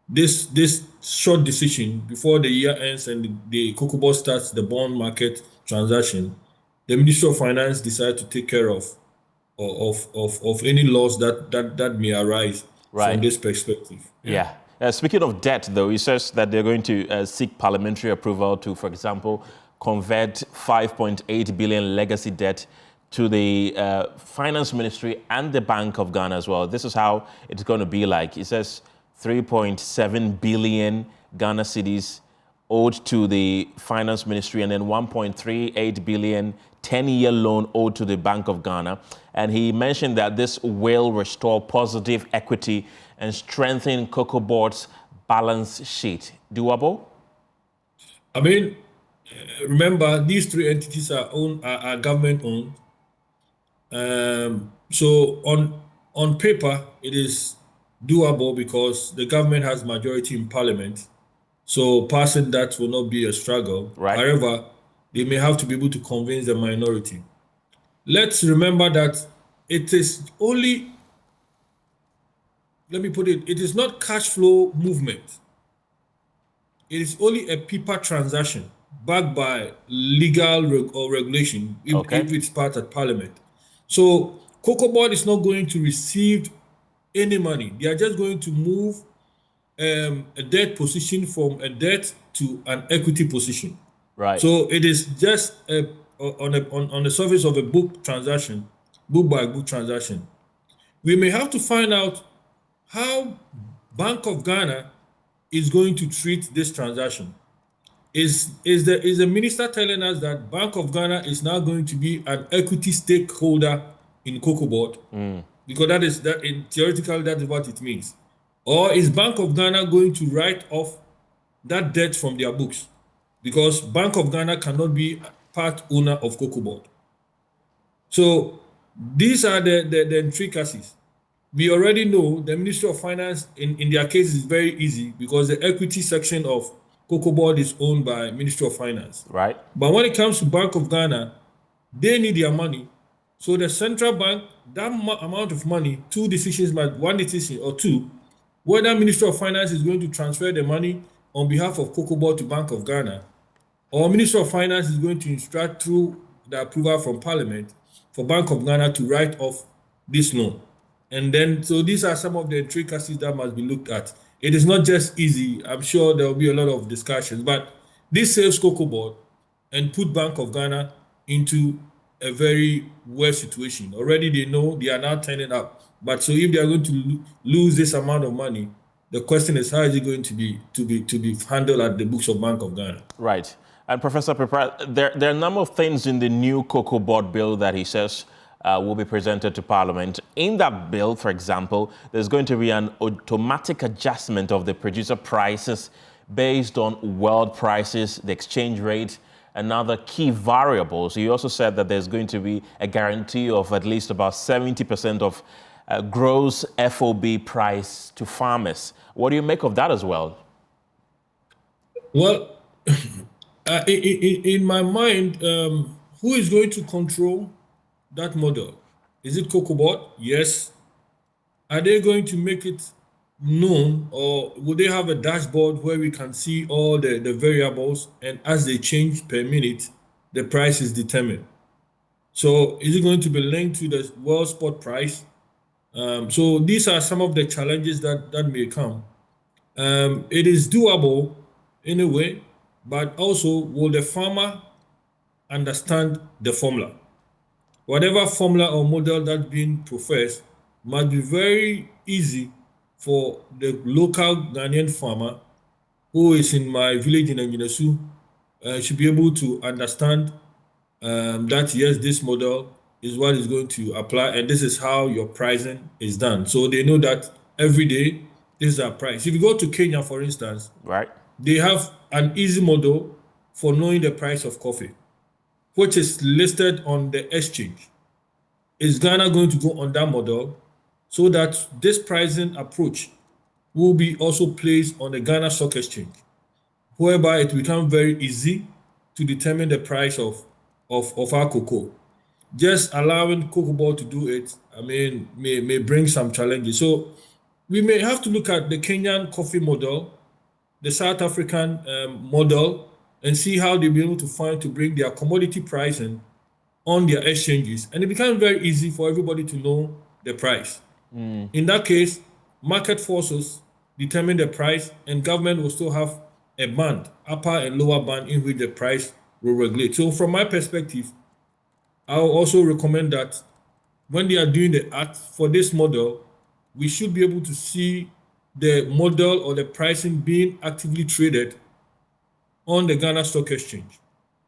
This short decision before the year ends and the Cocoa Board starts the bond market transaction, the Ministry of Finance decides to take care of any loss that may arise from this perspective. Yeah. Speaking of debt, though, he says that they're going to seek parliamentary approval to, for example, convert 5.8 billion legacy debt to the Finance Ministry and the Bank of Ghana as well. This is how it's going to be like. He says 3.7 billion Ghana cedis owed to the Finance Ministry, and then 1.38 billion 10-year loan owed to the Bank of Ghana. And he mentioned that this will restore positive equity and strengthen Cocoa Board's balance sheet. Doable? I mean, remember, these three entities are government-owned. So on paper, it is doable because the government has majority in parliament. So passing that will not be a struggle. Right. However, they may have to be able to convince the minority. Let's remember that it is only, let me put it, it is not cash flow movement. It is only a paper transaction backed by legal or regulation if it's part of parliament. So Cocoa Board is not going to receive any money. They are just going to move a debt position from a debt to an equity position. Right. So it is just on the surface of a book transaction, book by book transaction. We may have to find out how Bank of Ghana is going to treat this transaction. Is the minister telling us that Bank of Ghana is now going to be an equity stakeholder in Cocoa Board? Because theoretically that is what it means. Or is Bank of Ghana going to write off that debt from their books? Because Bank of Ghana cannot be part owner of Cocoa Board. So these are the intricacies. We already know the Ministry of Finance in their case is very easy because the equity section of Cocoa Board is owned by Ministry of Finance. Right. But when it comes to Bank of Ghana, they need their money. So the central bank, that amount of money, two decisions, one decision or two, whether Ministry of Finance is going to transfer the money on behalf of Cocoa Board to Bank of Ghana, or Ministry of Finance is going to instruct through the approval from Parliament for Bank of Ghana to write off this loan. And then, so these are some of the intricacies that must be looked at. It is not just easy. I'm sure there will be a lot of discussions, but this saves Cocoa Board and put Bank of Ghana into a very worse situation. Already they know they are now turning up. But so if they are going to lose this amount of money, the question is how is it going to be handled at the books of Bank of Ghana? Right. And Professor Prepara, there are a number of things in the new Cocoa Board bill that he says will be presented to Parliament. In that bill, for example, there's going to be an automatic adjustment of the producer prices based on world prices, the exchange rate, and other key variables. You also said that there's going to be a guarantee of at least about 70% of gross FOB price to farmers. What do you make of that as well? Well, in my mind, who is going to control that model? Is it COCOBOD? Yes. Are they going to make it known, or will they have a dashboard where we can see all the variables, and as they change per minute, the price is determined? So is it going to be linked to the world spot price? So these are some of the challenges that may come. It is doable in a way, but also will the farmer understand the formula? Whatever formula or model that's being professed must be very easy for the local Ghanaian farmer who is in my village in Enginesu, should be able to understand that, yes, this model is what is going to apply, and this is how your pricing is done. So they know that every day, this is our price. If you go to Kenya, for instance, right, they have an easy model for knowing the price of coffee, which is listed on the exchange. Is Ghana going to go on that model so that this pricing approach will be also placed on the Ghana Stock Exchange, whereby it becomes very easy to determine the price of our cocoa? Just allowing COCOBOD to do it, I mean, may bring some challenges. So we may have to look at the Kenyan coffee model, the South African model, and see how they'll be able to find to bring their commodity pricing on their exchanges. And it becomes very easy for everybody to know the price. In that case, market forces determine the price, and government will still have a band, upper and lower band, in which the price will regulate. So from my perspective, I will also recommend that when they are doing the act for this model, we should be able to see the model or the pricing being actively traded on the Ghana Stock Exchange.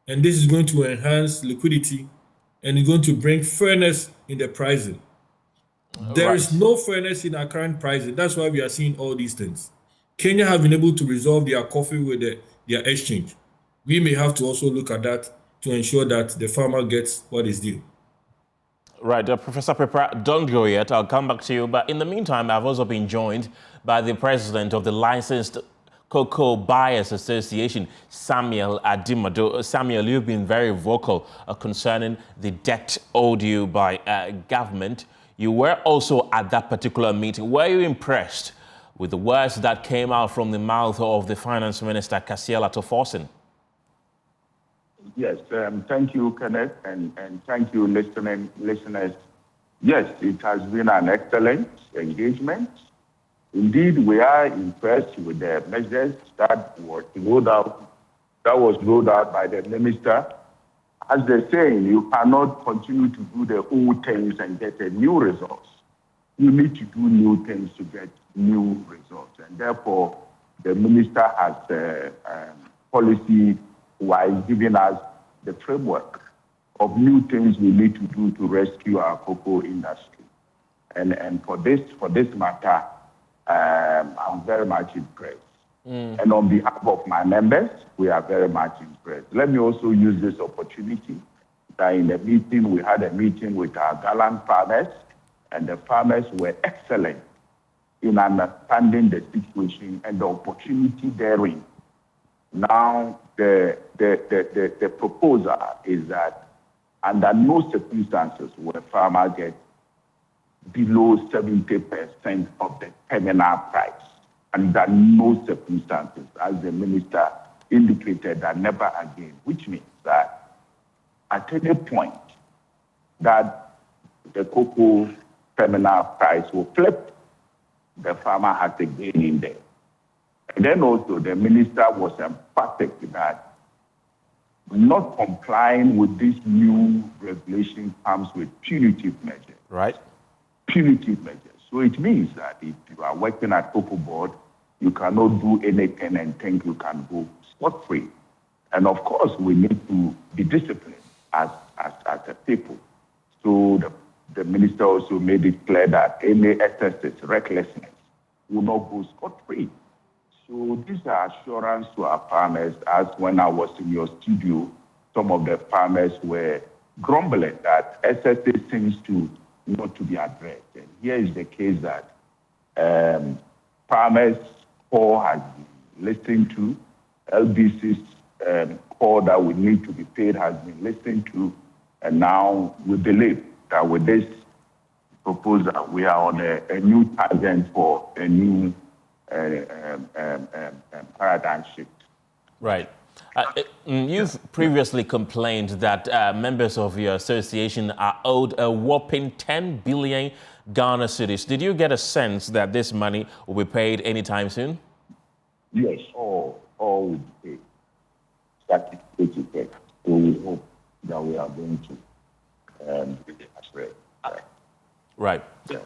And this is going to enhance liquidity and is going to bring fairness in the pricing. There is no fairness in our current pricing. That's why we are seeing all these things. Kenya have been able to resolve their coffee with their exchange. We may have to also look at that to ensure that the farmer gets what is due. Right, Professor Prepra, don't go yet. I'll come back to you. But in the meantime, I've also been joined by the president of the Licensed Cocoa Buyers Association, Samuel Adimado. Samuel, you've been very vocal concerning the debt owed you by government. You were also at that particular meeting. Were you impressed with the words that came out from the mouth of the Finance Minister, Kasiel Atoforsen? Yes, thank you, Kenneth, and thank you, listeners. Yes, it has been an excellent engagement. Indeed, we are impressed with the measures that was rolled out by the minister. As they say, you cannot continue to do the old things and get a new results. You need to do new things to get new results. And therefore, the minister has policy-wise given us the framework of new things we need to do to rescue our cocoa industry. And for this matter, I'm very much impressed. And on behalf of my members, we are very much impressed. Let me also use this opportunity that in the meeting, we had a meeting with our gallant farmers, and the farmers were excellent in understanding the situation and the opportunity therein. Now, the proposal is that under no circumstances will a farmer get below 70% of the terminal price. Under no circumstances, as the minister indicated, that never again, which means that at any point that the cocoa terminal price will flip, the farmer has a gain in there. And then also the minister was emphatic that not complying with this new regulation comes with punitive measures. Right. Punitive measures. So it means that if you are working at COCOBOD, you cannot do anything and think you can go spot-free. And of course, we need to be disciplined as a people. So the minister also made it clear that any excesses, recklessness, will not go scot-free. So these are assurance to our farmers, as when I was in your studio, some of the farmers were grumbling that excesses seems to not to be addressed. And here is the case that farmers' call has been listened to, LBC's call that we need to be paid has been listened to, and now we believe that with this proposal, we are on a new target for a new paradigm shift. Right. You've previously complained that members of your association are owed a whopping 10 billion Ghana cedis. Did you get a sense that this money will be paid anytime soon? Yes, all will be paid. That is paid. So we hope that we are going to Right. Yeah.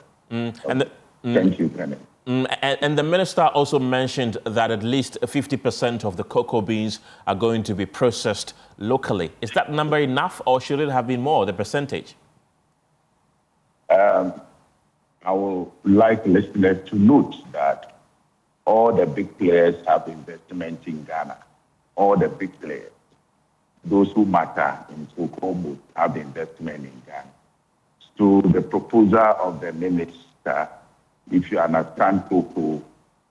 Thank you, Kenneth. And the minister also mentioned that at least 50% of the cocoa beans are going to be processed locally. Is that number enough, or should it have been more, the percentage? I would like listeners to note that all the big players have investment in Ghana. All the big players, those who matter in cocoa, have investment in Ghana. So the proposal of the minister, if you understand cocoa,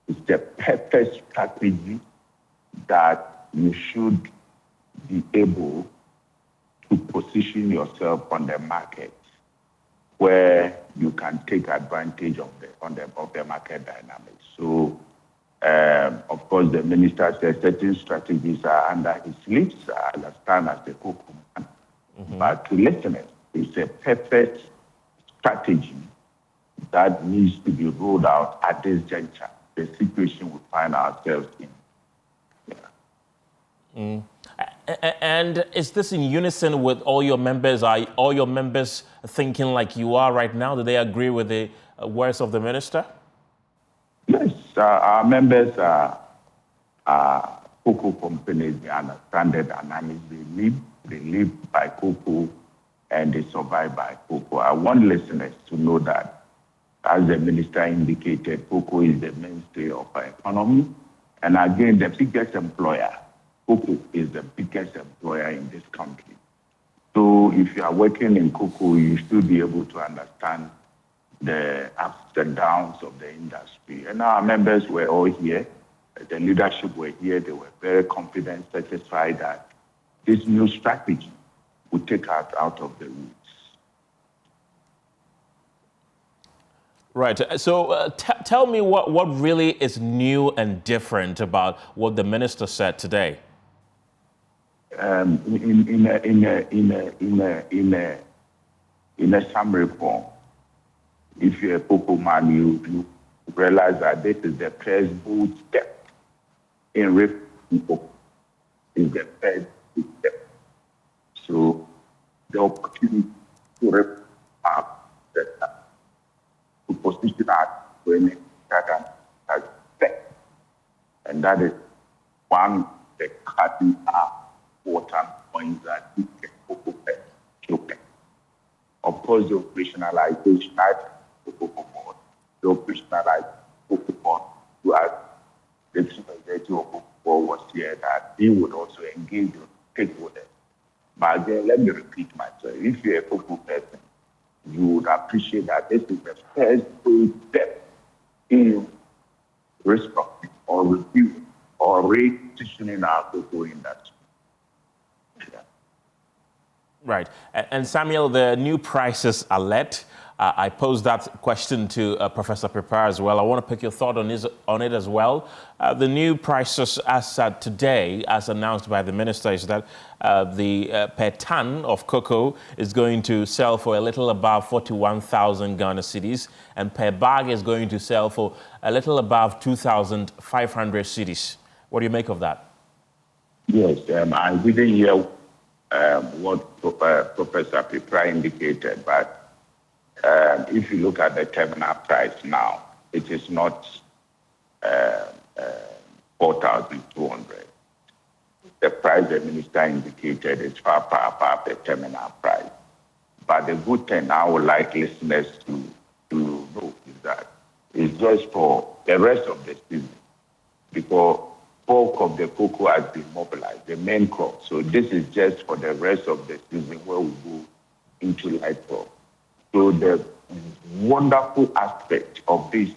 is the perfect strategy that you should be able to position yourself on the market where you can take advantage of the market dynamics. So, of course, the minister says certain strategies are under his lips. I understand as a cocoa man. But to listeners, it's a perfect strategy that needs to be rolled out at this juncture, the situation we find ourselves in. Yeah. And is this in unison with all your members? Are all your members thinking like you are right now? Do they agree with the words of the minister? Yes, our members are cocoa companies. They understand the dynamics. They live by cocoa and they survive by cocoa. I want listeners to know that, as the minister indicated, cocoa is the mainstay of our economy. And again, the biggest employer, cocoa is the biggest employer in this country. So if you are working in cocoa, you should be able to understand the ups and downs of the industry. And our members were all here. The leadership were here. They were very confident, satisfied that this new strategy would take us out of the woods. Right. So tell me what really is new and different about what the minister said today. In a summary form, if you're a cocoa man, you realize that this is the first bold step in reforming cocoa. It's the first step. So the opportunity to reform our sector, to position us to any certain step. And that is one of the cardinal important points that we can cocoa look at. Of course, the operationalization of cocoa board, the operationalized cocoa board, to us, the supervisor of cocoa board was here that they would also engage with stakeholders. But again, let me repeat myself. If you're a cocoa person, you would appreciate that this is the first big step in restructuring or reviewing or repositioning our cocoa industry. Yeah. Right. And Samuel, the new prices are let. I posed that question to Professor Prepare as well. I want to pick your thought on it as well. The new prices as today, as announced by the minister, is that the per ton of cocoa is going to sell for a little above 41,000 Ghana cedis, and per bag is going to sell for a little above 2,500 cedis. What do you make of that? Yes, I didn't hear what Professor Prepare indicated, but if you look at the terminal price now, it is not 4,200. The price the minister indicated is far above the terminal price. But the good thing I would like listeners to know is that it's just for the rest of the season, because bulk of the cocoa has been mobilized, the main crop. So this is just for the rest of the season where we go into light crop. So the wonderful aspect of this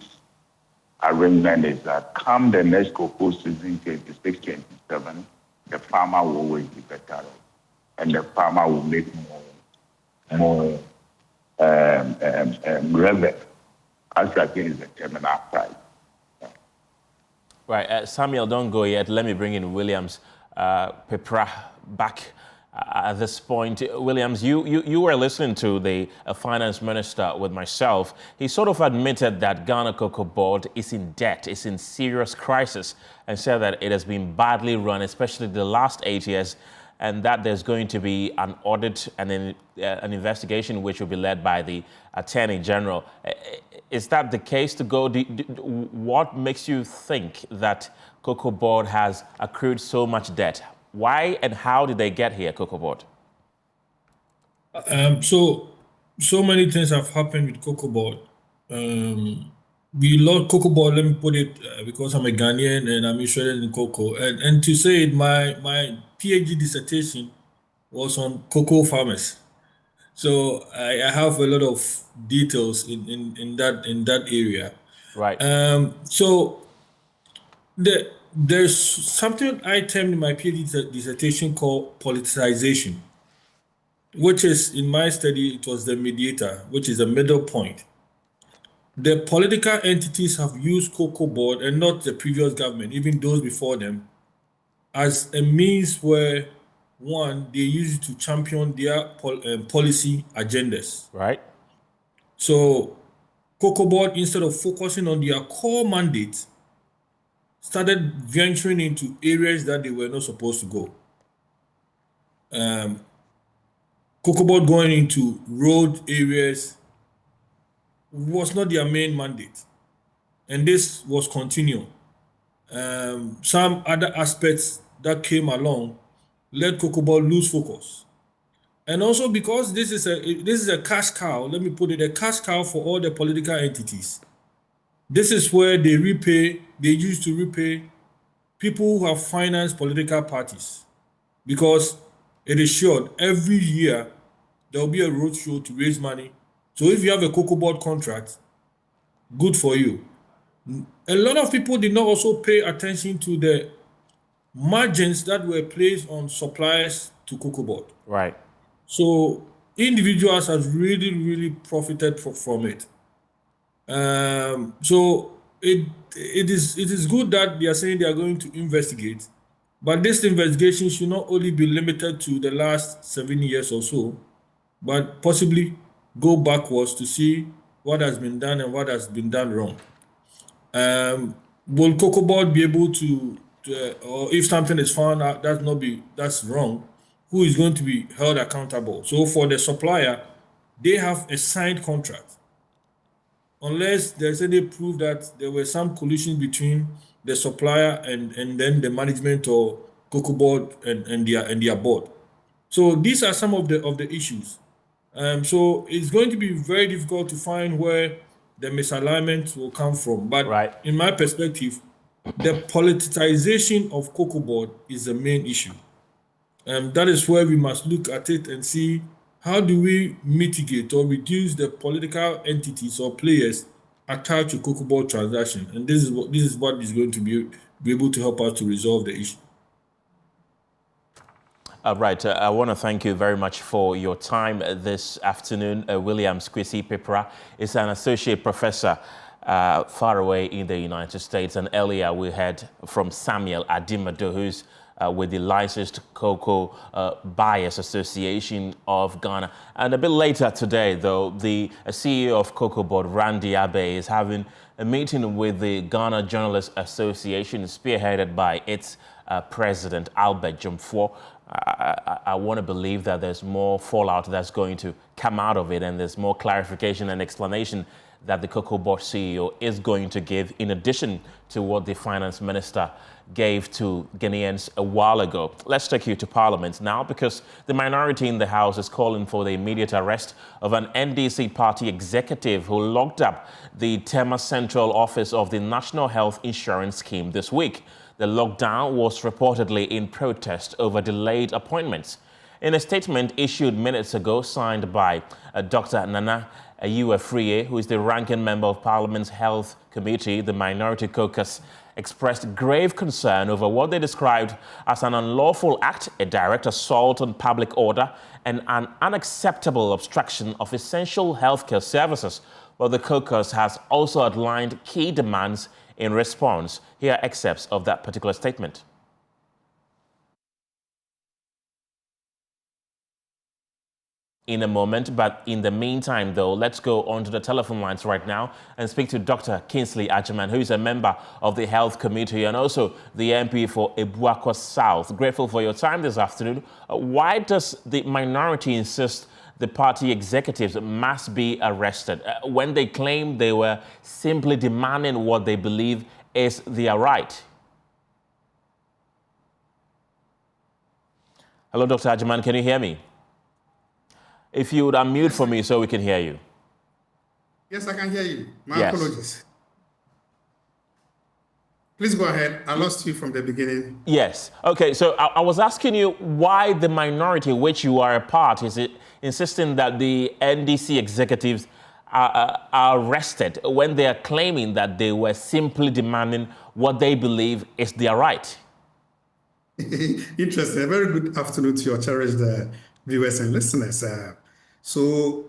arrangement is that come the next cocoa season, 26-27, the farmer will always be better off, and the farmer will make more revenue as against the terminal price. Right, Samuel, don't go yet. Let me bring in Williams Pepra back at this point. Williams, you were listening to the finance minister with myself. He sort of admitted that Ghana Cocoa Board is in debt, is in serious crisis, and said that it has been badly run, especially the last 8 years, and that there's going to be an audit and an investigation which will be led by the Attorney General. Is that the case to go? What makes you think that Cocoa Board has accrued so much debt? Why and how did they get here, Cocoa Board? So many things have happened with Cocoa Board. We love Cocoa Board, let me put it, because I'm a Ghanaian and I'm interested in cocoa. And to say it, my PhD dissertation was on cocoa farmers. So I have a lot of details in that area. Right. So there's something I termed in my PhD dissertation called politicization, which is, in my study, it was the mediator, which is the middle point. The political entities have used Cocoa Board, and not the previous government, even those before them, as a means where, one, they use it to champion their policy agendas. Right. So Cocoa Board, instead of focusing on their core mandate, started venturing into areas that they were not supposed to go. Cocoa Board going into road areas was not their main mandate, and this was continual. Some other aspects that came along let Cocoa Board lose focus, and also because this is a cash cow. Let me put it, a cash cow for all the political entities. This is where they used to repay people who have financed political parties, because it is sure every year there will be a roadshow to raise money. So if you have a Cocoa Board contract, good for you. A lot of people did not also pay attention to the margins that were placed on suppliers to Cocoa Board. Right. So individuals have really profited from it. So it is good that they are saying they are going to investigate, but this investigation should not only be limited to the last 7 years or so, but possibly go backwards to see what has been done and what has been done wrong. Will Cocoa Board be able to or if something is found out that's wrong, who is going to be held accountable? So for the supplier, they have a signed contract. Unless there's any proof that there was some collusion between the supplier and then the management or Cocoa Board and their board. So these are some of the issues. So it's going to be very difficult to find where the misalignment will come from. But in my perspective, the politicization of Cocoa Board is the main issue. That is where we must look at it and see how do we mitigate or reduce the political entities or players attached to Cocoa Board transaction. And this is what is going to be able to help us to resolve the issue. Right. I want to thank you very much for your time this afternoon. William Squishy Pepra is an associate professor far away in the United States. And earlier we heard from Samuel Adimado, who's with the Licensed Cocoa Buyers Association of Ghana. And a bit later today, though, the CEO of Cocoa Board, Randy Abbey, is having a meeting with the Ghana Journalists Association, spearheaded by its President Albert Jumfo. I want to believe that there's more fallout that's going to come out of it, and there's more clarification and explanation that the Cocoa Board CEO is going to give, in addition to what the finance minister gave to Ghanaians a while ago. Let's take you to Parliament now, because the minority in the House is calling for the immediate arrest of an NDC party executive who locked up the Tema Central office of the National Health Insurance Scheme this week. The lockdown was reportedly in protest over delayed appointments. In a statement issued minutes ago, signed by Dr. Nana Ayiwa-Friye, who is the ranking member of Parliament's Health Committee, the Minority Caucus expressed grave concern over what they described as an unlawful act, a direct assault on public order, and an unacceptable obstruction of essential healthcare services. Well, the caucus has also outlined key demands in response. Here are excerpts of that particular statement. In a moment, but in the meantime, though, let's go onto the telephone lines right now and speak to Dr. Kingsley Agyemang, who is a member of the Health Committee and also the MP for Ebuakwa South. Grateful for your time this afternoon. Why does the minority insist the party executives must be arrested when they claim they were simply demanding what they believe is their right? Hello, Dr. Agyemang, can you hear me? If you would unmute for me so we can hear you. Yes, I can hear you. My apologies. Please go ahead. I lost you from the beginning. Yes. Okay, so I was asking you why the minority, which you are a part, is insisting that the NDC executives are arrested when they are claiming that they were simply demanding what they believe is their right. Interesting. A very good afternoon to your cherished viewers and listeners. So,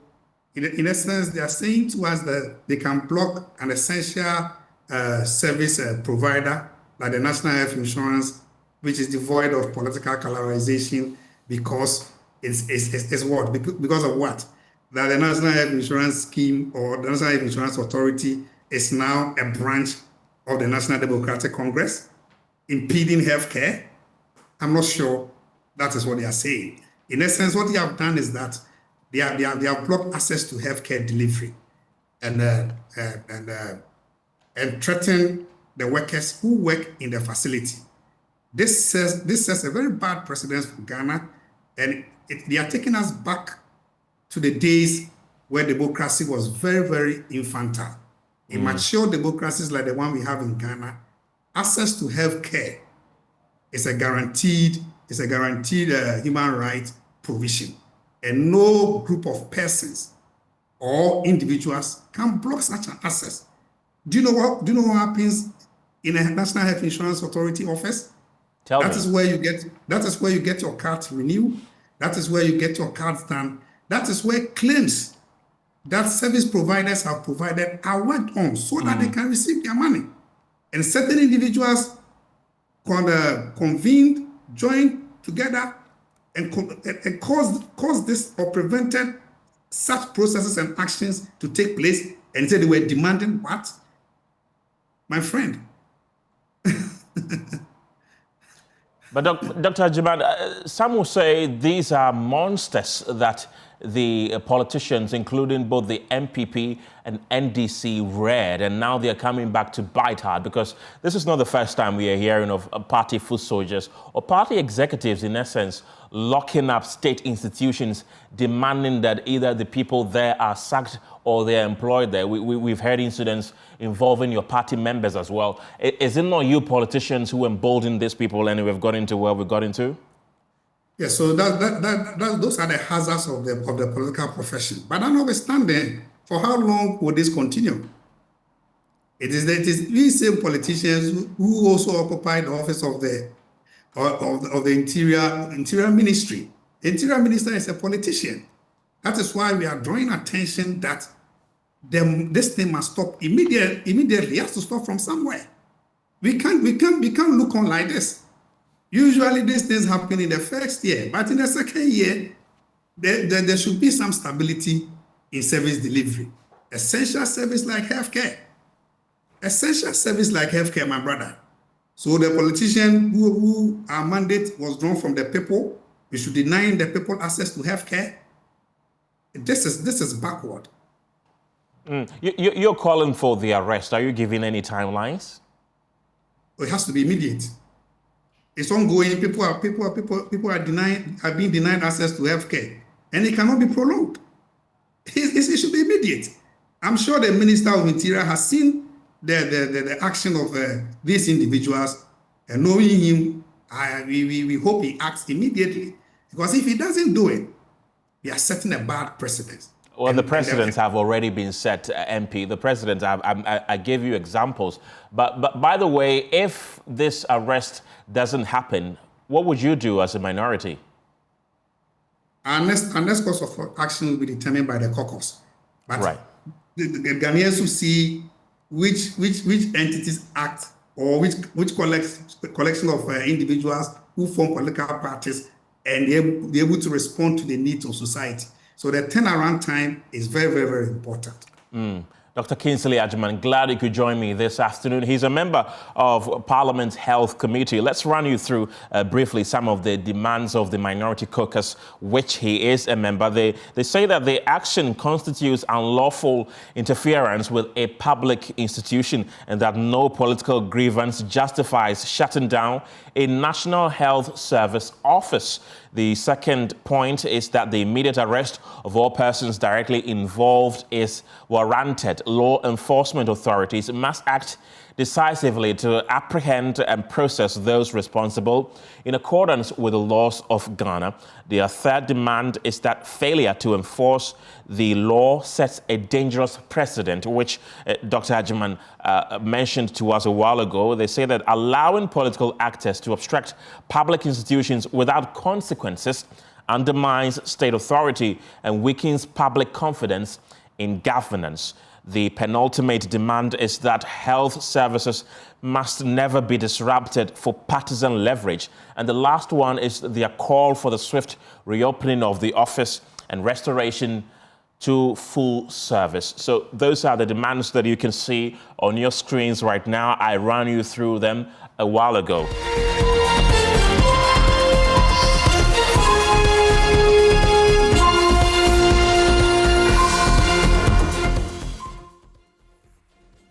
in essence, they are saying to us that they can block an essential service provider like the National Health Insurance, which is devoid of political colorization, because it's what? Because of what? That the National Health Insurance Scheme or the National Health Insurance Authority is now a branch of the National Democratic Congress, impeding healthcare. I'm not sure that is what they are saying. In essence, what they have done is that they have blocked access to healthcare delivery and threaten the workers who work in the facility. This sets a very bad precedent for Ghana, and they are taking us back to the days where democracy was very, very infantile. In mature democracies like the one we have in Ghana, access to healthcare is a guaranteed human right provision, and no group of persons or individuals can block such an access. Do you know what happens in a National Health Insurance Authority office? That is where you get your cards renewed. That is where you get your cards done. That is where claims that service providers have provided are worked on so that they can receive their money. And certain individuals convened, joined together, and caused this or prevented such processes and actions to take place, and said they were demanding what? My friend. But Dr. Agyemang, some will say these are monsters that the politicians, including both the MPP and NDC, read, and now they're coming back to bite hard, because this is not the first time we are hearing of party foot soldiers or party executives, in essence, locking up state institutions, demanding that either the people there are sacked or they're employed there. We've heard incidents involving your party members as well. Is it not you politicians who embolden these people and we've got into where we got into? Yeah, so those are the hazards of the political profession. But notwithstanding, for how long will this continue? It is these same politicians who also occupy the office of the Interior Ministry. The Interior Minister is a politician. That is why we are drawing attention that this thing must stop immediately. It has to stop from somewhere. We can't look on like this. Usually these things happen in the first year, but in the second year, there should be some stability in service delivery. Essential service like healthcare. Essential service like healthcare, my brother. So the politician who our mandate was drawn from the people, we should deny the people access to health care. This is backward. You're calling for the arrest. Are you giving any timelines? It has to be immediate. It's ongoing. People are being denied access to health care, and it cannot be prolonged. It should be immediate. I'm sure the Minister of Interior has seen the action of these individuals, and knowing him, we hope he acts immediately. Because if he doesn't do it, we are setting a bad precedent. Well, the precedents have already been set, MP. The precedents, I gave you examples. But by the way, if this arrest doesn't happen, what would you do as a minority? Our next course of action will be determined by the caucus. But right. The Ghanaians will see which entities act, or which collection of individuals who form political parties, and be able to respond to the needs of society. So the turnaround time is very, very, very important. Dr. Kingsley Agyeman, glad you could join me this afternoon. He's a member of Parliament's Health Committee. Let's run you through briefly some of the demands of the Minority Caucus, which he is a member. They say that the action constitutes unlawful interference with a public institution and that no political grievance justifies shutting down a National Health Service office. The second point is that the immediate arrest of all persons directly involved is warranted. Law enforcement authorities must act decisively to apprehend and process those responsible in accordance with the laws of Ghana. The third demand is that failure to enforce the law sets a dangerous precedent, which Dr. Agyeman mentioned to us a while ago. They say that allowing political actors to obstruct public institutions without consequences undermines state authority and weakens public confidence in governance. The penultimate demand is that health services must never be disrupted for partisan leverage. And the last one is their call for the swift reopening of the office and restoration to full service. So those are the demands that you can see on your screens right now. I ran you through them a while ago.